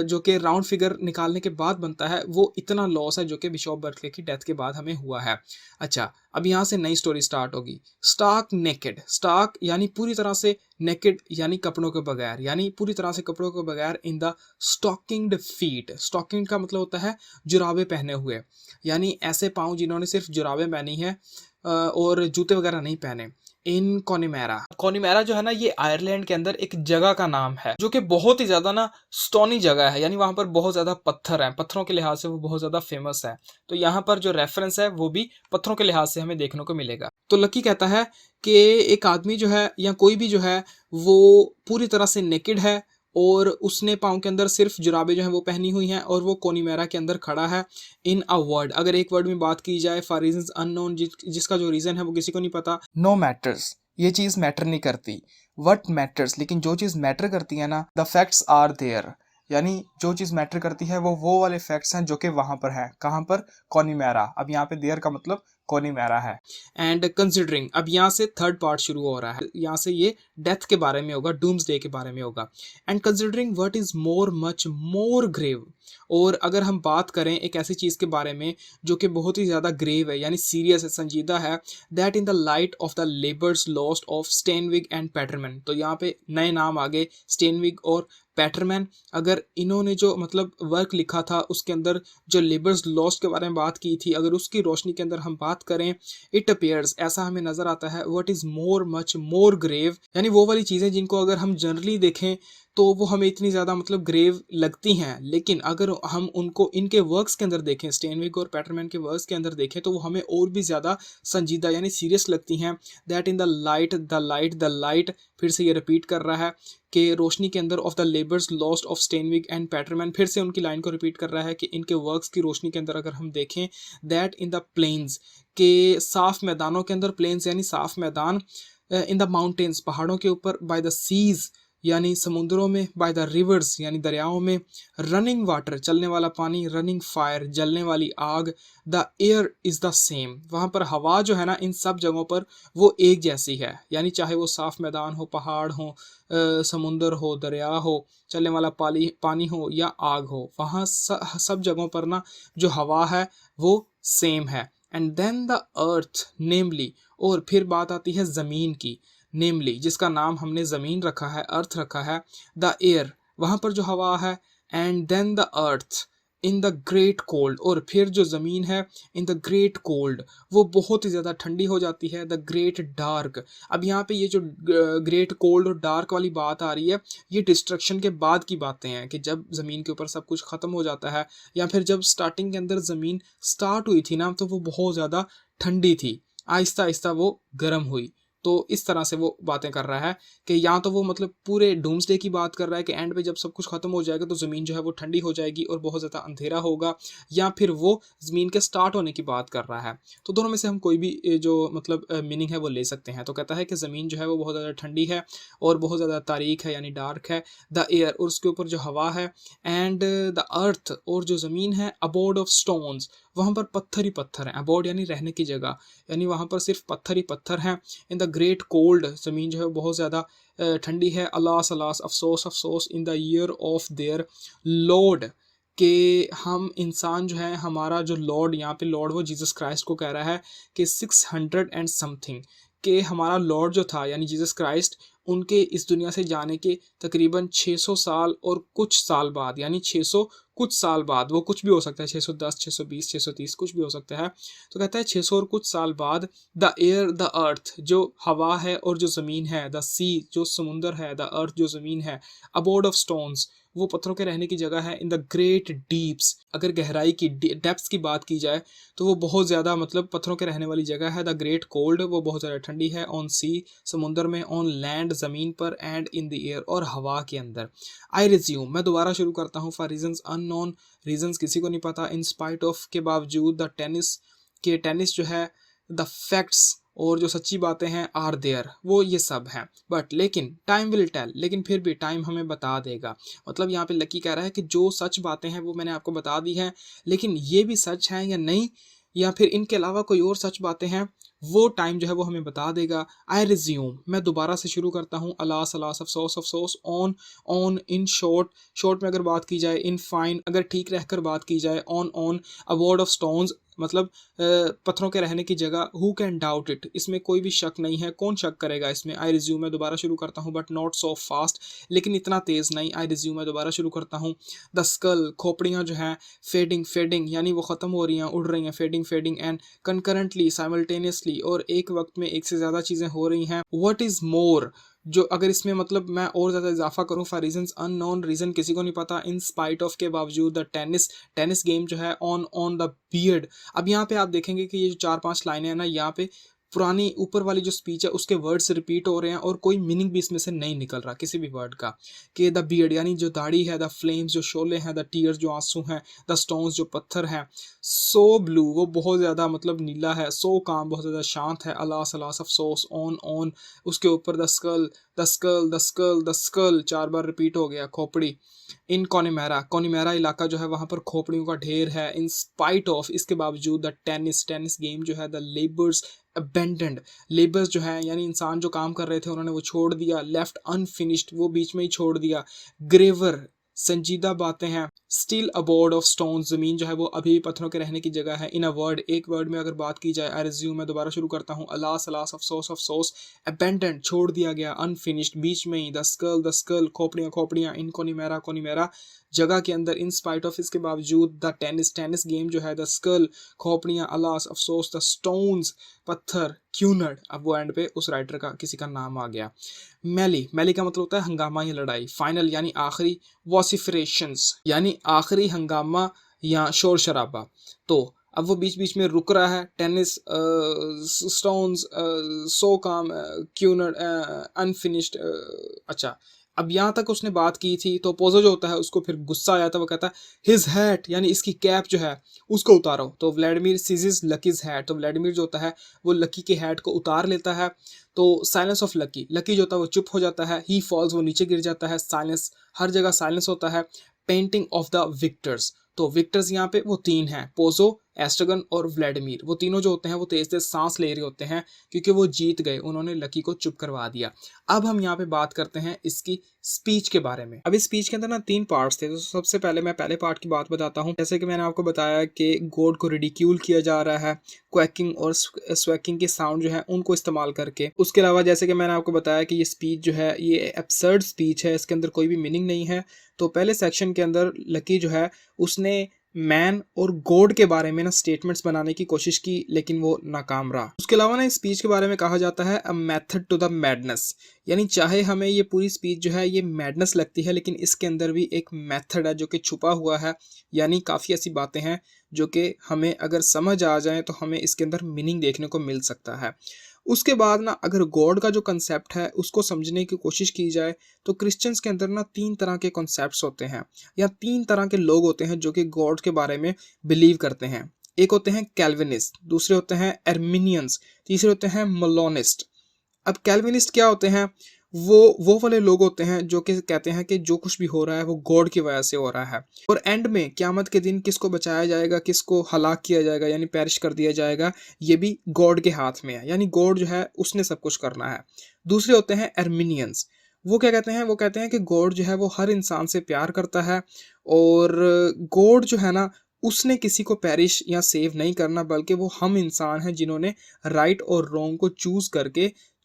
जो कि राउंड फिगर निकालने के बाद बनता है, वो इतना लॉस है जो कि बिशॉप बर्कले की डेथ के बाद हमें हुआ है। अच्छा, अब यहाँ से नई स्टोरी स्टार्ट होगी। स्टार्क नेकेड, स्टार्क यानी पूरी तरह से, नेकेड यानी कपड़ों के बगैर, यानी पूरी तरह से कपड़ों के बगैर, इन द स्टॉकिंग्ड फीट। स्टॉकिंग का मतलब होता है जुराबे पहने हुए, यानी ऐसे पाँव जिन्होंने सिर्फ जुराबे पहनी है और जूते वगैरह नहीं पहने। इन कॉनिमेरा, कॉनिमेरा जो है ना ये आयरलैंड के अंदर एक जगह का नाम है जो कि बहुत ही ज्यादा ना स्टोनी जगह है, यानी वहां पर बहुत ज्यादा पत्थर हैं, पत्थरों के लिहाज से वो बहुत ज्यादा फेमस है। तो यहाँ पर जो रेफरेंस है वो भी पत्थरों के लिहाज से हमें देखने को मिलेगा। तो लकी कहता है कि एक आदमी जो है या कोई भी जो है वो पूरी तरह से नेकेड है और उसने पाँव के अंदर सिर्फ जुराबे जो हैं वो पहनी हुई हैं और वो कोनिमेरा के अंदर खड़ा है। इन अ वर्ड, अगर एक वर्ड में बात की जाए, फॉर रीजंस अननोन, जिसका जो रीज़न है वो किसी को नहीं पता। नो मैटर्स, ये चीज़ मैटर नहीं करती। वट मैटर्स, लेकिन जो चीज़ मैटर करती है ना, द फैक्ट्स आर देयर, यानी जो चीज़ मैटर करती है वो वाले फैक्ट्स हैं जो कि वहाँ पर हैं। कहाँ पर? कोनिमेरा। अब यहाँ पे देयर का मतलब कोनिमेरा है। एंड कंसिडरिंग, अब यहाँ से थर्ड पार्ट शुरू हो रहा है, यहाँ से ये डेथ के बारे में होगा, डूम्सडे के बारे में होगा। And considering what is more much more grave, और अगर हम बात करें एक ऐसी चीज़ के बारे में जो कि बहुत ही ज़्यादा ग्रेव है, यानी सीरियस है, संजीदा है, that in the light of the labours lost of Stenwig and Patterman. तो यहाँ पे नए नाम आ गए, स्टेनविग और पैटरमैन। अगर इन्होंने जो मतलब वर्क लिखा था उसके अंदर जो लेबर्स लॉस्ट के बारे में बात की थी, अगर उसकी रोशनी के अंदर हम बात करें, इट अपेयर्स, ऐसा हमें नजर आता है, what is more much more grave, यानी वो वाली चीज़ें जिनको अगर हम जनरली देखें तो वो हमें इतनी ज़्यादा मतलब ग्रेव लगती हैं, लेकिन अगर हम उनको इनके वर्क्स के अंदर देखें, स्टेनविक और पैटरमैन के वर्क्स के अंदर देखें, तो वो हमें और भी ज़्यादा संजीदा यानी सीरियस लगती हैं। That in the light, the light, the light, फिर से ये रिपीट कर रहा है कि रोशनी के अंदर, of the labours lost of Stenwick and Patterman, फिर से उनकी लाइन को रिपीट कर रहा है कि इनके वर्क्स की रोशनी के अंदर अगर हम देखें, दैट इन द प्लेन्स, के साफ मैदानों के अंदर, प्लेन्स यानी साफ मैदान, इन द माउंटेन्स पहाड़ों के ऊपर, बाय द सीज यानी समुद्रों में, बाय द रिवर्स यानी दरियाओं में, रनिंग वाटर चलने वाला पानी, रनिंग फायर जलने वाली आग, the air is the same, वहाँ पर हवा जो है ना इन सब जगहों पर वो एक जैसी है, यानी चाहे वो साफ मैदान हो, पहाड़ हो, समुंदर हो, दरिया हो, चलने वाला पानी हो या आग हो, वहाँ सब जगहों पर ना जो हवा है वो सेम है। एंड देन द अर्थ नेमली, और फिर बात आती है ज़मीन की, नेमली जिसका नाम हमने ज़मीन रखा है, अर्थ रखा है, द एयर वहाँ पर जो हवा है, and then the earth in the great cold, और फिर जो ज़मीन है इन द ग्रेट कोल्ड, वो बहुत ही ज़्यादा ठंडी हो जाती है, द ग्रेट डार्क। अब यहाँ पे ये जो ग्रेट कोल्ड और डार्क वाली बात आ रही है, ये डिस्ट्रक्शन के बाद की बातें हैं कि जब ज़मीन के ऊपर सब कुछ ख़त्म हो जाता है, या फिर जब स्टार्टिंग के अंदर ज़मीन स्टार्ट हुई थी ना, तो वो बहुत ज़्यादा ठंडी थी, आहिस्ता आहिस्ता वो गर्म हुई, तो इस तरह से वो बातें कर रहा है कि या तो वो मतलब पूरे डूम्सडे की बात कर रहा है कि एंड पे जब सब कुछ खत्म हो जाएगा तो ज़मीन जो है वो ठंडी हो जाएगी और बहुत ज़्यादा अंधेरा होगा, या फिर वो ज़मीन के स्टार्ट होने की बात कर रहा है। तो दोनों में से हम कोई भी जो मतलब मीनिंग है वो ले सकते हैं। तो कहता है कि ज़मीन जो है वो बहुत ज़्यादा ठंडी है और बहुत ज़्यादा तारीक है यानी डार्क है। द एयर, और उसके ऊपर जो हवा है, एंड द अर्थ, और जो ज़मीन है, अबोर्ड ऑफ स्टोन्स, वहाँ पर पत्थर ही पत्थर हैं। अबोर्ड यानी रहने की जगह, यानी वहाँ पर सिर्फ पत्थर ही पत्थर हैं। इन द ग्रेट कोल्ड, ज़मीन जो है बहुत ज़्यादा ठंडी है। अलास अलास, अफसोस अफसोस, in the year of their Lord, कि हम इंसान जो है, हमारा जो लॉर्ड, यहाँ पे लॉर्ड वो जीसस क्राइस्ट को कह रहा है कि 600 एंड समथिंग, कि हमारा लॉर्ड जो था यानी जीसस क्राइस्ट, उनके इस दुनिया से जाने के तकरीबन 600 साल और कुछ साल बाद, यानी 600 कुछ साल बाद, वो कुछ भी हो सकता है, 610, 620, 630, कुछ भी हो सकता है। तो कहता है 600 और कुछ साल बाद, द एयर द अर्थ, जो हवा है और जो ज़मीन है, द सी, जो समुंदर है, द अर्थ, जो ज़मीन है, अबोर्ड ऑफ स्टोन्स, वो पत्थरों के रहने की जगह है। इन द ग्रेट डीप्स, अगर गहराई की डेप्थ्स की बात की जाए तो वो बहुत ज़्यादा मतलब पत्थरों के रहने वाली जगह है। द ग्रेट कोल्ड, वो बहुत ज़्यादा ठंडी है। ऑन सी, समुंदर में। ऑन लैंड, ज़मीन पर। एंड इन द एयर, और हवा के अंदर। आई रिज्यूम, मैं दोबारा शुरू करता हूँ। फॉर रीजंस अननोन, रीजंस किसी को नहीं पता। इन स्पाइट ऑफ, के बावजूद। द टेनिस, के टेनिस जो है। द फैक्ट्स, और जो सच्ची बातें हैं, आर देयर, वो ये सब हैं। बट लेकिन टाइम विल टेल, लेकिन फिर भी टाइम हमें बता देगा। मतलब यहाँ पे लकी कह रहा है कि जो सच बातें हैं वो मैंने आपको बता दी हैं, लेकिन ये भी सच है या नहीं, या फिर इनके अलावा कोई और सच बातें हैं, वो टाइम जो है वो हमें बता देगा। आई रिज्यूम, मैं दोबारा से शुरू करता हूँ। अलास अलास, अफसोस अफसोस। On, on. In short, short में अगर बात की जाए। इन फाइन, अगर ठीक रहकर बात की जाए। On, on. A word of stones, मतलब पत्थरों के रहने की जगह। हु कैन डाउट इट, इसमें कोई भी शक नहीं है, कौन शक करेगा इसमें। आई रिज्यूम, मैं दोबारा शुरू करता हूँ। बट नॉट सो फास्ट, लेकिन इतना तेज़ नहीं। आई रिज्यूम, मैं दोबारा शुरू करता हूँ। द स्कल, खोपड़ियाँ जो हैं, फेडिंग, फेडिंग यानी वो ख़त्म हो रही हैं, उड़ रही हैं। Fading, fading. And concurrently, simultaneously, और एक वक्त में एक से ज़्यादा चीज़ें हो रही हैं। व्हाट इज़ मोर, जो अगर इसमें मतलब मैं और ज़्यादा इजाफा करूँ। फॉर रीजंस अननोन, रीज़न किसी को नहीं पता। इन स्पाइट ऑफ, के बावजूद। द टेनिस, टेनिस गेम जो है। On, on the beard. अब यहाँ पे आप देखेंगे कि ये जो 4-5 लाइनें हैं ना, यहाँ पे पुरानी ऊपर वाली जो स्पीच है उसके वर्ड्स रिपीट हो रहे हैं और कोई मीनिंग भी इसमें से नहीं निकल रहा किसी भी वर्ड का। कि द बियर्ड यानी जो दाढ़ी है। द फ्लेम्स, जो शोले हैं। द टीयर्स, जो आंसू हैं। द स्टोन्स, जो पत्थर हैं। सो ब्लू, वो बहुत ज़्यादा मतलब नीला है। सो काम, बहुत ज़्यादा शांत है। अलास अलास, अफसोस। On, on. उसके ऊपर the skull, the skull, the skull, the skull 4 bar repeat हो गया। खोपड़ी। इन कॉनिमेरा, कॉनिमेरा इलाका जो है वहाँ पर खोपड़ियों का ढेर है। इन स्पाइट ऑफ, इसके बावजूद। द टेनिस, टेनिस गेम जो है। द लेबर्स अबेंडेंड, लेबर्स जो है यानी इंसान जो काम कर रहे थे उन्होंने वो छोड़ दिया। लेफ्ट अनफिनिश्ड, वो बीच में ही छोड़ दिया। ग्रेवर, संजीदा बातें हैं। स्टिल अबोर्ड ऑफ स्टोन, जमीन जो है वो अभी भी पत्थरों के रहने की जगह है। इन अ वर्ड, एक वर्ड में अगर बात की जाए। आई रिज्यूम, मैं दोबारा शुरू करता हूँ। अलास अलास, अफसोस अफसोस। अबेंडेंड, छोड़ दिया गया। अनफिनिश्ड, बीच में ही। The skull, खोपड़ियाँ खोपड़ियाँ। इन कोनिमेरा, कोनिमेरा जगह के अंदर। इन स्पाइट ऑफ, इसके बावजूद। द टेनिस, टेनिस गेम जो है। द स्कल, खोपड़ियाँ। अलास, अफसोस। द स्टोन्स, पत्थर। क्यूनड, अब वो एंड पे उस राइटर का किसी का नाम आ गया। मैली, मैली का मतलब होता है हंगामा या लड़ाई। फाइनल यानी आखिरी। वॉसिफरेशंस यानी आखिरी हंगामा या शोर शराबा। तो अब वो बीच बीच में रुक रहा है। टेनिस, स्टोन्स, सो काम, क्यूनड, अनफिनिश्ड। अच्छा, अब यहाँ तक उसने बात की थी तो पोजो जो होता है उसको फिर गुस्सा आया था। वो कहता है हिज हैट, यानी इसकी कैप जो है उसको उतारो। तो व्लादिमीर सीजेस लकीज हैट, तो व्लादिमीर जो होता है वो लकी के हैट को उतार लेता है। तो साइलेंस ऑफ लकी, लकी जो होता है वो चुप हो जाता है। ही फॉल्स, वो नीचे गिर जाता है। साइलेंस, हर जगह साइलेंस होता है। पेंटिंग ऑफ द विक्टर्स, तो विक्टर्स यहाँ पे वो 3 हैं। पोजो, एस्ट्रगन और व्लादिमीर, वो तीनों जो होते हैं वो तेज तेज सांस ले रहे होते हैं क्योंकि वो जीत गए, उन्होंने लकी को चुप करवा दिया। अब हम यहाँ पे बात करते हैं इसकी स्पीच के बारे में। अब इस स्पीच के अंदर ना 3 पार्ट्स थे। तो सबसे पहले मैं पहले पार्ट की बात बताता हूँ। जैसे कि मैंने आपको बताया कि गॉड को रिडिक्यूल किया जा रहा है क्वैकिंग और स्वैकिंग के साउंड जो है उनको इस्तेमाल करके। उसके अलावा जैसे कि मैंने आपको बताया कि ये स्पीच जो है ये एब्सर्ड स्पीच है, इसके अंदर कोई भी मीनिंग नहीं है। तो पहले सेक्शन के अंदर लकी जो है उसने मैन और गॉड के बारे में ना स्टेटमेंट्स बनाने की कोशिश की लेकिन वो नाकाम रहा। उसके अलावा ना इस स्पीच के बारे में कहा जाता है a method to the madness, यानी चाहे हमें ये पूरी स्पीच जो है ये मैडनेस लगती है लेकिन इसके अंदर भी एक मेथड है जो कि छुपा हुआ है। यानी काफ़ी ऐसी बातें हैं जो कि हमें अगर समझ आ जाए तो हमें इसके अंदर मीनिंग देखने को मिल सकता है। उसके बाद ना अगर गॉड का जो कंसेप्ट है उसको समझने की कोशिश की जाए तो क्रिश्चियंस के अंदर ना 3 तरह के कॉन्सेप्ट्स होते हैं या 3 तरह के लोग होते हैं जो कि गॉड के बारे में बिलीव करते हैं। एक होते हैं कैल्विनिस्ट, दूसरे होते हैं अर्मीनियंस, तीसरे होते हैं मोलोनिस्ट। अब कैल्विनिस्ट क्या होते हैं? वो वाले लोग होते हैं जो कि कहते हैं कि जो कुछ भी हो रहा है वो गॉड की वजह से हो रहा है और एंड में क़यामत के दिन किसको बचाया जाएगा, किसको हलाक किया जाएगा यानी पेरिश कर दिया जाएगा, ये भी गॉड के हाथ में है, यानी गॉड जो है उसने सब कुछ करना है। दूसरे होते हैं अर्मीनियंस। वो क्या कहते हैं? वो कहते हैं कि गॉड जो है वो हर इंसान से प्यार करता है और गॉड जो है ना उसने किसी को पेरिश या सेव नहीं करना, बल्कि वो हम इंसान हैं जिन्होंने राइट और रॉन्ग को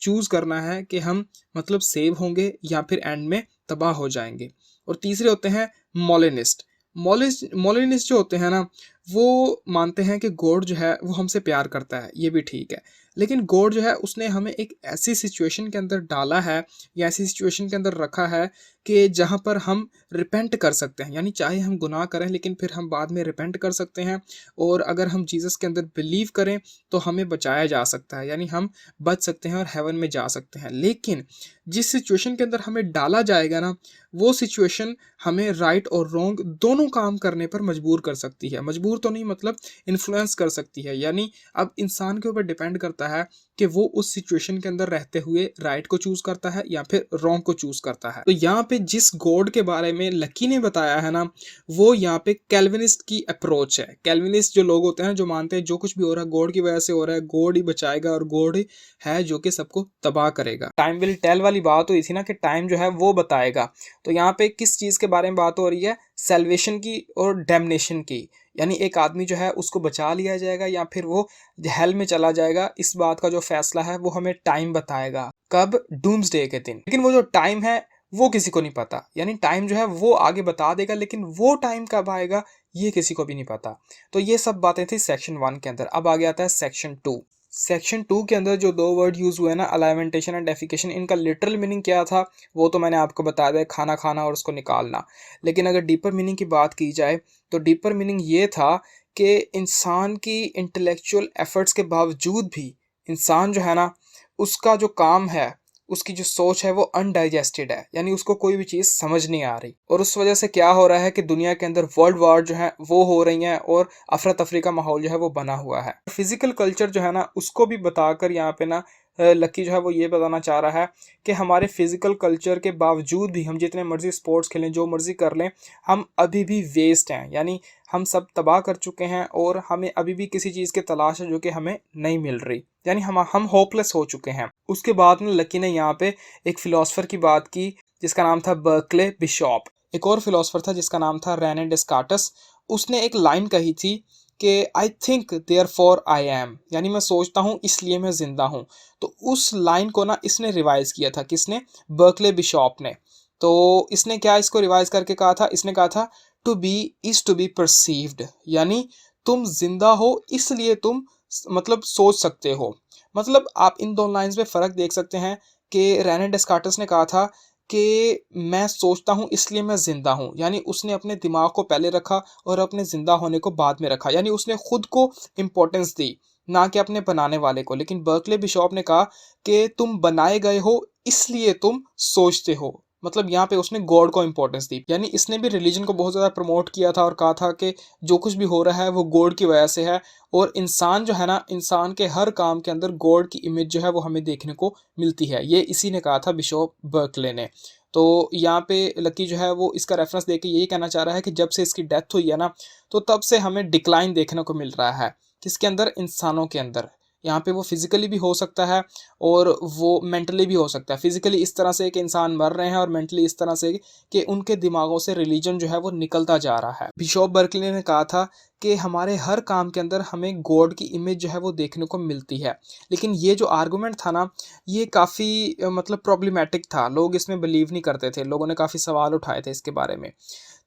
चूज करना है कि हम मतलब सेव होंगे या फिर एंड में तबाह हो जाएंगे। और तीसरे होते हैं मोलिनिस्ट। मोलिनिस्ट जो होते हैं ना वो मानते हैं कि गॉड जो है वो हमसे प्यार करता है, ये भी ठीक है, लेकिन गॉड जो है उसने हमें एक ऐसी सिचुएशन के अंदर डाला है या ऐसी सिचुएशन के अंदर रखा है कि जहाँ पर हम रिपेंट कर सकते हैं, यानी चाहे हम गुनाह करें लेकिन फिर हम बाद में रिपेंट कर सकते हैं और अगर हम जीसस के अंदर बिलीव करें तो हमें बचाया जा सकता है, यानी हम बच सकते हैं और हेवन में जा सकते हैं। लेकिन जिस सिचुएशन के अंदर हमें डाला जाएगा ना वो सिचुएशन हमें राइट और रॉन्ग दोनों काम करने पर मजबूर कर सकती है। मजबूर तो नहीं, मतलब इन्फ्लुएंस कर सकती है, यानी अब इंसान के ऊपर डिपेंड करता है कि वो उस सिचुएशन के अंदर रहते हुए राइट को चूज करता है या फिर रॉन्ग को चूज करता है। तो यहाँ पे जिस गॉड के बारे में लकी ने बताया है ना वो यहाँ पे कैल्विनिस्ट की अप्रोच है। कैल्विनिस्ट जो लोग होते हैं जो मानते हैं जो कुछ भी हो रहा है गॉड की वजह से हो रहा है, गॉड ही बचाएगा और गॉड ही है जो कि सबको तबाह करेगा। टाइम विल टेल वाली बात हुई थी ना कि टाइम जो है वो बताएगा, तो यहाँ पे किस चीज के बारे में बात हो रही है? सेल्वेशन की और डैम्नेशन की, यानी एक आदमी जो है उसको बचा लिया जाएगा या फिर वो हेल में चला जाएगा। इस बात का जो फैसला है वो हमें टाइम बताएगा। कब? डूम्सडे के दिन। लेकिन वो जो टाइम है वो किसी को नहीं पता, यानी टाइम जो है वो आगे बता देगा लेकिन वो टाइम कब आएगा ये किसी को भी नहीं पता। तो ये सब बातें थी सेक्शन 1 के अंदर। अब आगे आता है सेक्शन 2। सेक्शन 2 के अंदर जो 2 वर्ड यूज हुए ना, अलाइमेंटेशन एंड डेफिकेशन, इनका लिटरल मीनिंग क्या था वो तो मैंने आपको बता दिया, खाना खाना और उसको निकालना। लेकिन अगर डीपर मीनिंग की बात की जाए तो डीपर मीनिंग ये था कि इंसान की इंटेलेक्चुअल एफर्ट्स के बावजूद भी इंसान जो है ना उसका जो काम है, उसकी जो सोच है वो अनडाइजेस्टेड है, यानी उसको कोई भी चीज़ समझ नहीं आ रही। और उस वजह से क्या हो रहा है कि दुनिया के अंदर वर्ल्ड वार जो है वो हो रही हैं और अफरा तफरी का माहौल जो है वो बना हुआ है। फिजिकल कल्चर जो है ना उसको भी बताकर यहाँ पे ना लकी जो है वो ये बताना चाह रहा है कि हमारे फिजिकल कल्चर के बावजूद भी हम जितने मर्जी स्पोर्ट्स खेलें, जो मर्जी कर लें, हम अभी भी वेस्ट हैं, यानी हम सब तबाह कर चुके हैं और हमें अभी भी किसी चीज़ की तलाश है जो कि हमें नहीं मिल रही, यानी हम होपलेस हो चुके हैं। उसके बाद में लकी ने यहाँ पे एक फिलोसफर की बात की जिसका नाम था बर्कले बिशॉप। एक और फिलोसफर था जिसका नाम था रेने डेस्कार्टस। उसने एक लाइन कही थी कि I think therefore I am, यानी मैं सोचता हूँ इसलिए मैं जिंदा हूँ। तो उस लाइन को ना इसने रिवाइज किया था, किसने? बर्कले बिशॉप ने। तो इसने क्या इसको रिवाइज करके कहा था? इसने कहा था to be is to be perceived, यानी तुम जिंदा हो इसलिए तुम मतलब सोच सकते हो। मतलब आप इन दोनों लाइंस में फ़र्क देख सकते हैं कि रेने डेस्कार्टस ने कहा था कि मैं सोचता हूँ इसलिए मैं ज़िंदा हूँ, यानी उसने अपने दिमाग को पहले रखा और अपने ज़िंदा होने को बाद में रखा, यानी उसने खुद को इम्पोर्टेंस दी ना कि अपने बनाने वाले को। लेकिन बर्कले बिशॉप ने कहा कि तुम बनाए गए हो इसलिए तुम सोचते हो, मतलब यहाँ पे उसने गॉड को इम्पोर्टेंस दी। यानी इसने भी रिलीजन को बहुत ज़्यादा प्रमोट किया था और कहा था कि जो कुछ भी हो रहा है वो गॉड की वजह से है और इंसान जो है ना, इंसान के हर काम के अंदर गॉड की इमेज जो है वो हमें देखने को मिलती है। ये इसी ने कहा था, बिशॉप बर्कले ने। तो यहाँ पे लकी जो है वो इसका रेफरेंस देके यही कहना चाह रहा है कि जब से इसकी डेथ हुई है ना तो तब से हमें डिक्लाइन देखने को मिल रहा है। किसके अंदर? इंसानों के अंदर। यहाँ पे वो फिजिकली भी हो सकता है और वो मेंटली भी हो सकता है। फिजिकली इस तरह से कि इंसान मर रहे हैं और मेंटली इस तरह से कि उनके दिमागों से रिलीजन जो है वो निकलता जा रहा है। बिशॉप बर्कले ने कहा था कि हमारे हर काम के अंदर हमें गॉड की इमेज जो है वो देखने को मिलती है। लेकिन ये जो आर्गूमेंट था ना ये काफ़ी मतलब प्रॉब्लमेटिक था, लोग इसमें बिलीव नहीं करते थे, लोगों ने काफ़ी सवाल उठाए थे इसके बारे में।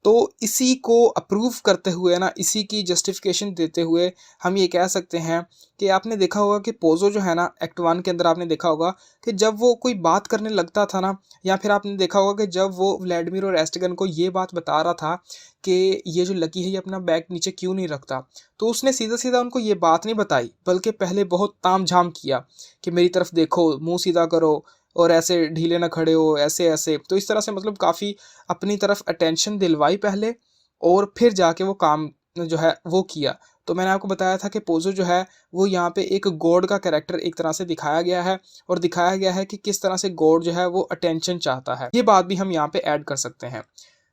तो इसी को अप्रूव करते हुए ना, इसी की जस्टिफिकेशन देते हुए हम ये कह सकते हैं कि आपने देखा होगा कि पोज़ो जो है ना, एक्ट 1 के अंदर आपने देखा होगा कि जब वो कोई बात करने लगता था ना, या फिर आपने देखा होगा कि जब वो व्लादिमीर और एस्टिगन को ये बात बता रहा था कि ये जो लकी है ये अपना बैग नीचे क्यों नहीं रखता, तो उसने सीधा-सीधा उनको ये बात नहीं बताई, बल्कि पहले बहुत तामझाम किया कि मेरी तरफ देखो, मुँह सीधा करो और ऐसे ढीले ना खड़े हो, ऐसे-ऐसे। तो इस तरह से मतलब काफ़ी अपनी तरफ अटेंशन दिलवाई पहले, और फिर जाके वो काम जो है वो किया। तो मैंने आपको बताया था कि पोज़ो जो है वो यहाँ पे एक गॉड का कैरेक्टर एक तरह से दिखाया गया है, और दिखाया गया है कि किस तरह से गॉड जो है वो अटेंशन चाहता है। ये बात भी हम यहाँ पे ऐड कर सकते हैं।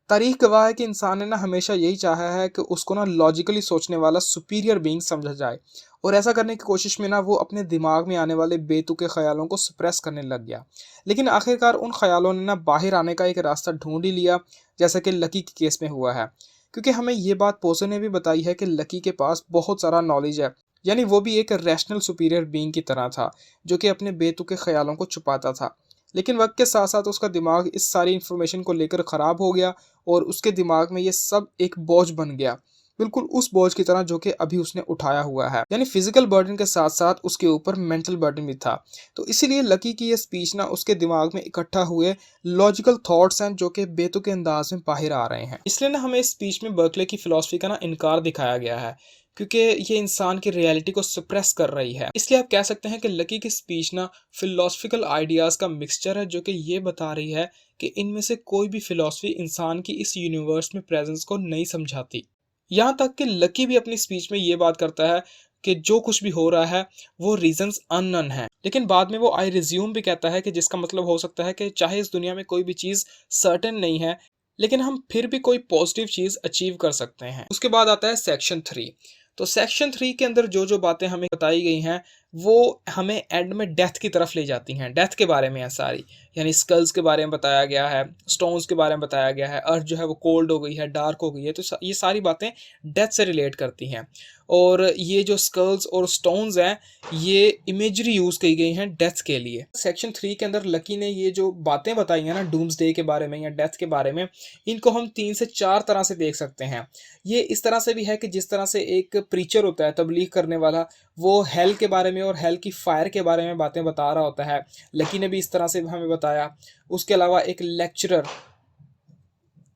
तारीख गवाह है कि इंसान ने ना हमेशा यही चाहा है कि उसको ना लॉजिकली सोचने वाला सुपीरियर बीइंग समझा जाए, और ऐसा करने की कोशिश में ना वो अपने दिमाग में आने वाले बेतुके ख्यालों को सप्रेस करने लग गया। लेकिन आखिरकार उन ख्यालों ने ना बाहर आने का एक रास्ता ढूंढ ही लिया, जैसा कि लकी के केस में हुआ है। क्योंकि हमें ये बात पोज़ो ने भी बताई है कि लकी के पास बहुत सारा नॉलेज है, यानी वो भी एक रैशनल सुपीरियर बीइंग की तरह था, जो कि अपने बेतुके ख्यालों को छुपाता था। लेकिन वक्त के साथ साथ उसका दिमाग इस सारी इन्फॉर्मेशन को लेकर ख़राब हो गया, और उसके दिमाग में ये सब एक बोझ बन गया, बिल्कुल उस बोझ की तरह जो कि अभी उसने उठाया हुआ है। यानी फिजिकल बर्डन के साथ साथ उसके ऊपर मेंटल बर्डन भी था। तो इसीलिए लकी की ये स्पीच ना उसके दिमाग में इकट्ठा हुए लॉजिकल थॉट्स हैं, जो कि बेतुके अंदाज में बाहर आ रहे हैं। इसलिए ना हमें इस स्पीच में बर्कले की फिलॉसफी का ना इनकार दिखाया गया है, क्योंकि ये इंसान की रियलिटी को सप्रेस कर रही है। इसलिए आप कह सकते हैं कि लकी की स्पीच ना फिलोसफिकल आइडियाज़ का मिक्सचर है, जो कि ये बता रही है कि इनमें से कोई भी फिलॉसफी इंसान की इस यूनिवर्स में प्रेजेंस को नहीं समझाती। यहाँ तक कि लकी भी अपनी स्पीच में ये बात करता है कि जो कुछ भी हो रहा है वो रीजंस अननोन है, लेकिन बाद में वो आई रिज्यूम भी कहता है कि जिसका मतलब हो सकता है कि चाहे इस दुनिया में कोई भी चीज़ सर्टेन नहीं है, लेकिन हम फिर भी कोई पॉजिटिव चीज़ अचीव कर सकते हैं। उसके बाद आता है सेक्शन 3। तो सेक्शन 3 के अंदर जो बातें हमें बताई गई हैं, वो हमें एंड में डेथ की तरफ ले जाती हैं। डेथ के बारे में है सारी, यानी स्कल्स के बारे में बताया गया है, स्टोन्स के बारे में बताया गया है, अर्थ जो है वो कोल्ड हो गई है, डार्क हो गई है। तो ये सारी बातें डेथ से रिलेट करती हैं। और ये जो स्कल्स और स्टोन्स हैं, ये इमेजरी यूज़ की गई हैं डेथ के लिए। सेक्शन 3 के अंदर लकी ने ये जो बातें बताई हैं ना डूम्सडे के बारे में या डेथ के बारे में, इनको हम 3 से 4 तरह से देख सकते हैं। ये इस तरह से भी है कि जिस तरह से एक प्रीचर होता है, तबलीग करने वाला, वो हेल के बारे में और हेल की फायर के बारे में बातें बता रहा होता है। लकी ने भी इस तरह से हमें बताया। उसके अलावा एक लेक्चरर,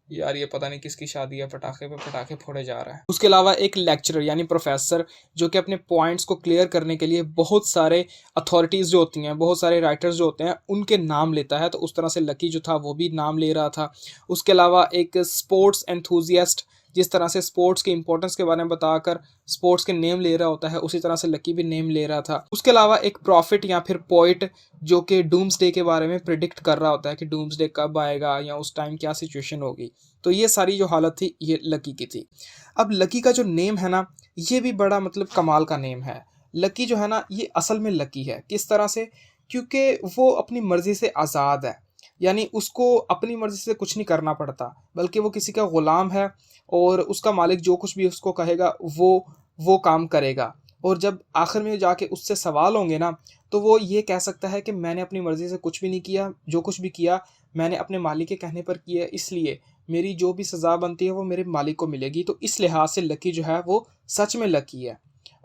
यार ये पता नहीं किसकी शादी है, पटाखे पे पटाखे फोड़े जा रहा है। उसके अलावा एक लेक्चरर यानी प्रोफेसर, जो कि अपने पॉइंट्स को क्लियर करने के लिए बहुत सारे अथॉरिटीज़ जो होती हैं, बहुत सारे राइटर्स जो होते हैं, उनके नाम लेता है। तो उस तरह से लकी जो था वो भी नाम ले रहा था। उसके अलावा एक स्पोर्ट्स एंथुजियास्ट, जिस तरह से स्पोर्ट्स के इंपॉर्टेंस के बारे में बताकर स्पोर्ट्स के नेम ले रहा होता है, उसी तरह से लकी भी नेम ले रहा था। उसके अलावा एक प्रॉफिट या फिर पोइट, जो कि डूम्सडे के बारे में प्रिडिक्ट कर रहा होता है कि डूम्सडे कब आएगा या उस टाइम क्या सिचुएशन होगी। तो ये सारी जो हालत थी ये लकी की थी। अब लकी का जो नेम है ना, ये भी बड़ा मतलब कमाल का नेम है। लकी जो है ना, ये असल में लकी है। किस तरह से? क्योंकि वो अपनी मर्ज़ी से आज़ाद है। यानी उसको अपनी मर्ज़ी से कुछ नहीं करना पड़ता, बल्कि वो किसी का ग़ुलाम है, और उसका मालिक जो कुछ भी उसको कहेगा वो काम करेगा। और जब आखिर में जाके उससे सवाल होंगे ना, तो वो ये कह सकता है कि मैंने अपनी मर्ज़ी से कुछ भी नहीं किया, जो कुछ भी किया मैंने अपने मालिक के कहने पर किया है, इसलिए मेरी जो भी सज़ा बनती है वो मेरे मालिक को मिलेगी। तो इस लिहाज से लकी जो है वो सच में लकी है।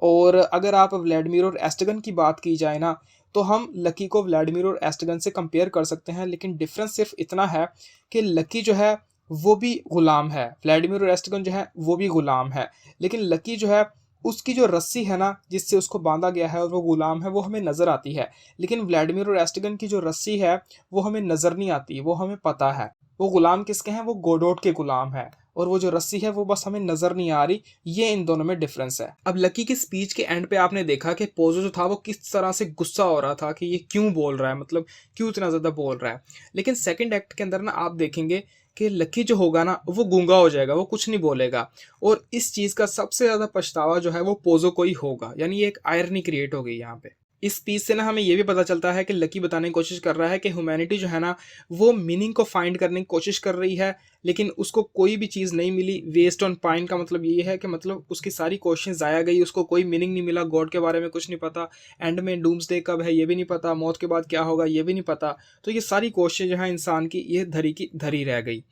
और अगर आप व्लादिमीर और एस्टिगन की बात की जाए ना, तो हम लकी को व्लादिमीर और एस्टिगन से कंपेयर कर सकते हैं, लेकिन डिफरेंस सिर्फ इतना है कि लकी जो है वो भी गुलाम है, व्लादिमीर और एस्टिगन जो है वो भी गुलाम है। लेकिन लकी जो है, उसकी जो रस्सी है ना जिससे उसको बांधा गया है और वो गुलाम है, वो हमें नज़र आती है। लेकिन व्लादिमीर और एस्टिगन की जो रस्सी है वो हमें नज़र नहीं आती, वो हमें पता है। वो गुलाम किसके हैं? वो गोडोट के गुलाम है। और वो जो रस्सी है वो बस हमें नज़र नहीं आ रही। ये इन दोनों में डिफरेंस है। अब लकी की स्पीच के एंड पे आपने देखा कि पोज़ो जो था वो किस तरह से गुस्सा हो रहा था कि ये क्यों बोल रहा है, मतलब क्यों इतना ज़्यादा बोल रहा है। लेकिन सेकंड एक्ट के अंदर ना आप देखेंगे कि लकी जो होगा ना वो गूंगा हो जाएगा, वो कुछ नहीं बोलेगा। और इस चीज़ का सबसे ज़्यादा पछतावा जो है वो पोज़ो को ही होगा। यानी ये एक आयरनी क्रिएट हो गई यहाँ पे। इस पीस से ना हमें ये भी पता चलता है कि लकी बताने की कोशिश कर रहा है कि ह्यूमैनिटी जो है ना, वो मीनिंग को फाइंड करने की कोशिश कर रही है, लेकिन उसको कोई भी चीज़ नहीं मिली। वेस्ट ऑन पाइन का मतलब ये है कि मतलब उसकी सारी कोशिश ज़ाया गई, उसको कोई मीनिंग नहीं मिला, गॉड के बारे में कुछ नहीं पता, एंड में डूम्सडे कब है ये भी नहीं पता, मौत के बाद क्या होगा ये भी नहीं पता। तो ये सारी कोशिश जो है इंसान की, ये धरी की धरी रह गई।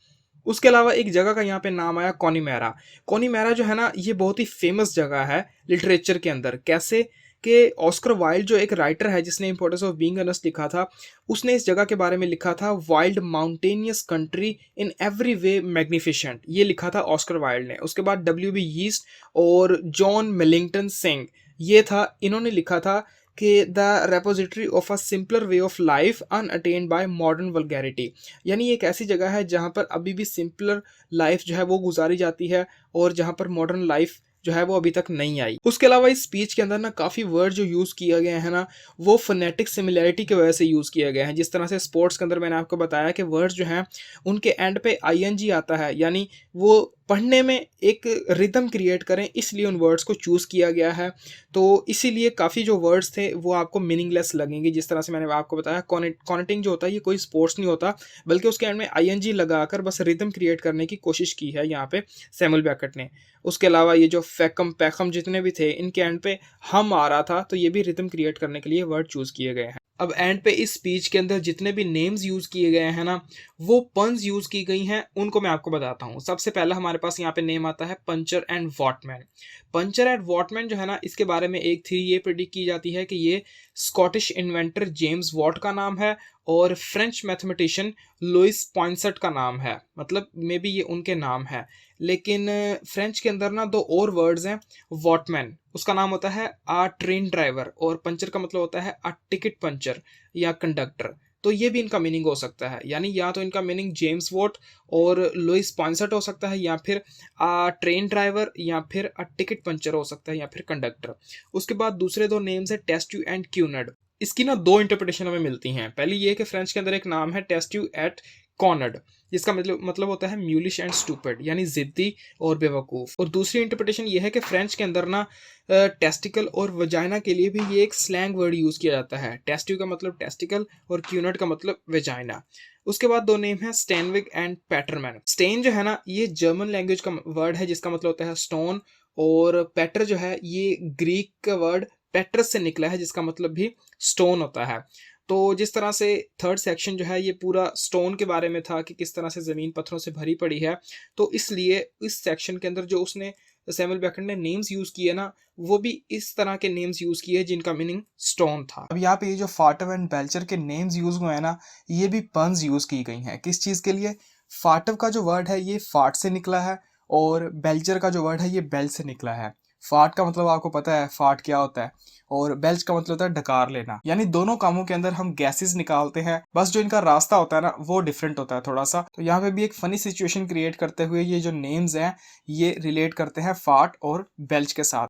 उसके अलावा एक जगह का यहाँ पे नाम आया कॉनीमेरा। कॉनीमेरा जो है ना ये बहुत ही फेमस जगह है लिटरेचर के अंदर। कैसे कि ऑस्कर वाइल्ड जो एक राइटर है जिसने इंपॉर्टेंस ऑफ बीइंग अनस्ट लिखा था, उसने इस जगह के बारे में लिखा था wild mountainous country in every way magnificent, ये लिखा था ऑस्कर वाइल्ड ने। उसके बाद डब्ल्यू बी यीस्ट और जॉन मिलिंगटन सिंह, ये था, इन्होंने लिखा था कि the repository of a simpler way of life unattained by modern vulgarity, यानी एक ऐसी जगह है जहाँ पर अभी भी सिंपलर लाइफ जो है वो गुजारी जाती है और जहाँ पर मॉडर्न लाइफ जो है वो अभी तक नहीं आई। उसके अलावा इस स्पीच के अंदर ना काफ़ी वर्ड जो यूज़ किया गया है ना वो फोनेटिक सिमिलैरिटी की वजह से यूज़ किया गया है। जिस तरह से स्पोर्ट्स के अंदर मैंने आपको बताया कि वर्ड्स जो हैं उनके एंड पे आईएनजी आता है, यानी वो पढ़ने में एक रिदम क्रिएट करें, इसलिए उन वर्ड्स को चूज़ किया गया है। तो इसीलिए काफ़ी जो वर्ड्स थे वो आपको मीनिंगलेस लगेंगे। जिस तरह से मैंने आपको बताया कॉनेटिंग जो होता है ये कोई स्पोर्ट्स नहीं होता, बल्कि उसके एंड में आईएनजी लगाकर बस रिदम क्रिएट करने की कोशिश की है यहाँ पे सैमुअल बेकेट ने। उसके अलावा ये जो फैकम पैकम जितने भी थे इनके एंड पे हम आ रहा था, तो ये भी रिदम क्रिएट करने के लिए वर्ड चूज़ किए गए हैं। अब एंड पे इस स्पीच के अंदर जितने भी नेम्स यूज़ किए गए हैं ना वो पन्स यूज़ की गई हैं, उनको मैं आपको बताता हूँ। सबसे पहला हमारे पास यहाँ पे नेम आता है पंचर एंड वॉटमैन। पंचर एंड वॉटमैन जो है ना इसके बारे में एक थ्योरी ये प्रेडिक्ट की जाती है कि ये स्कॉटिश इन्वेंटर जेम्स वॉट का नाम है और फ्रेंच मैथमेटिशियन लुइस पॉइंसेट का नाम है, मतलब मे बी ये उनके नाम है। लेकिन फ्रेंच के अंदर ना दो और वर्ड्स हैं। वॉटमैन उसका नाम होता है आ ट्रेन ड्राइवर और पंचर का मतलब होता है अ टिकट पंचर या कंडक्टर। तो ये भी इनका मीनिंग हो सकता है, यानी या तो इनका मीनिंग जेम्स वॉट और लुइस पॉइंसेट हो सकता है, या फिर ट्रेन ड्राइवर, या फिर अ टिकट पंचर हो सकता है, या फिर कंडक्टर। उसके बाद दूसरे दो नेम्स है टेस्ट्यू एंड क्यूनड। इसकी ना दो इंटरप्रिटेशन हमें मिलती हैं। पहली ये कि फ्रेंच के अंदर एक नाम है टेस्ट्यू एट कॉनड, जिसका मतलब होता है म्यूलिश एंड स्टूपिड, यानी जिद्दी और बेवकूफ़। और दूसरी इंटरप्रिटेशन ये है कि फ्रेंच के अंदर ना टेस्टिकल और वजाइना के लिए भी ये एक स्लैंग वर्ड यूज़ किया जाता है। टेस्ट्यू का मतलब टेस्टिकल और क्यूनट का मतलब वेजाइना। उसके बाद दो नेम है स्टेनविक एंड पैटरमैन। स्टेन जो है ना ये जर्मन लैंग्वेज का वर्ड है जिसका मतलब होता है स्टोन, और पैटर जो है ये ग्रीक का वर्ड पेट्रस से निकला है जिसका मतलब भी स्टोन होता है। तो जिस तरह से थर्ड सेक्शन जो है ये पूरा स्टोन के बारे में था कि किस तरह से ज़मीन पत्थरों से भरी पड़ी है, तो इसलिए इस सेक्शन के अंदर जो उसने सैमुअल बेकेट ने नेम्स यूज़ किए ना वो भी इस तरह के नेम्स यूज़ किए जिनका मीनिंग स्टोन था। अब यहाँ पे ये जो फाटव एंड बेल्चर के नेम्स यूज़ हुए हैं ना ये भी पन्स यूज़ की गई हैं। किस चीज़ के लिए? फाटव का जो वर्ड है ये फाट से निकला है और बेल्चर का जो वर्ड है ये बेल से निकला है। फाट का मतलब आपको पता है फाट क्या होता है, और बेल्च का मतलब होता है डकार लेना। यानी दोनों कामों के अंदर हम गैसेस निकालते हैं, बस जो इनका रास्ता होता है ना वो डिफरेंट होता है थोड़ा सा। तो यहाँ पे भी एक फनी सिचुएशन क्रिएट करते हुए ये जो नेम्स हैं ये रिलेट करते हैं फाट और बेल्च के साथ।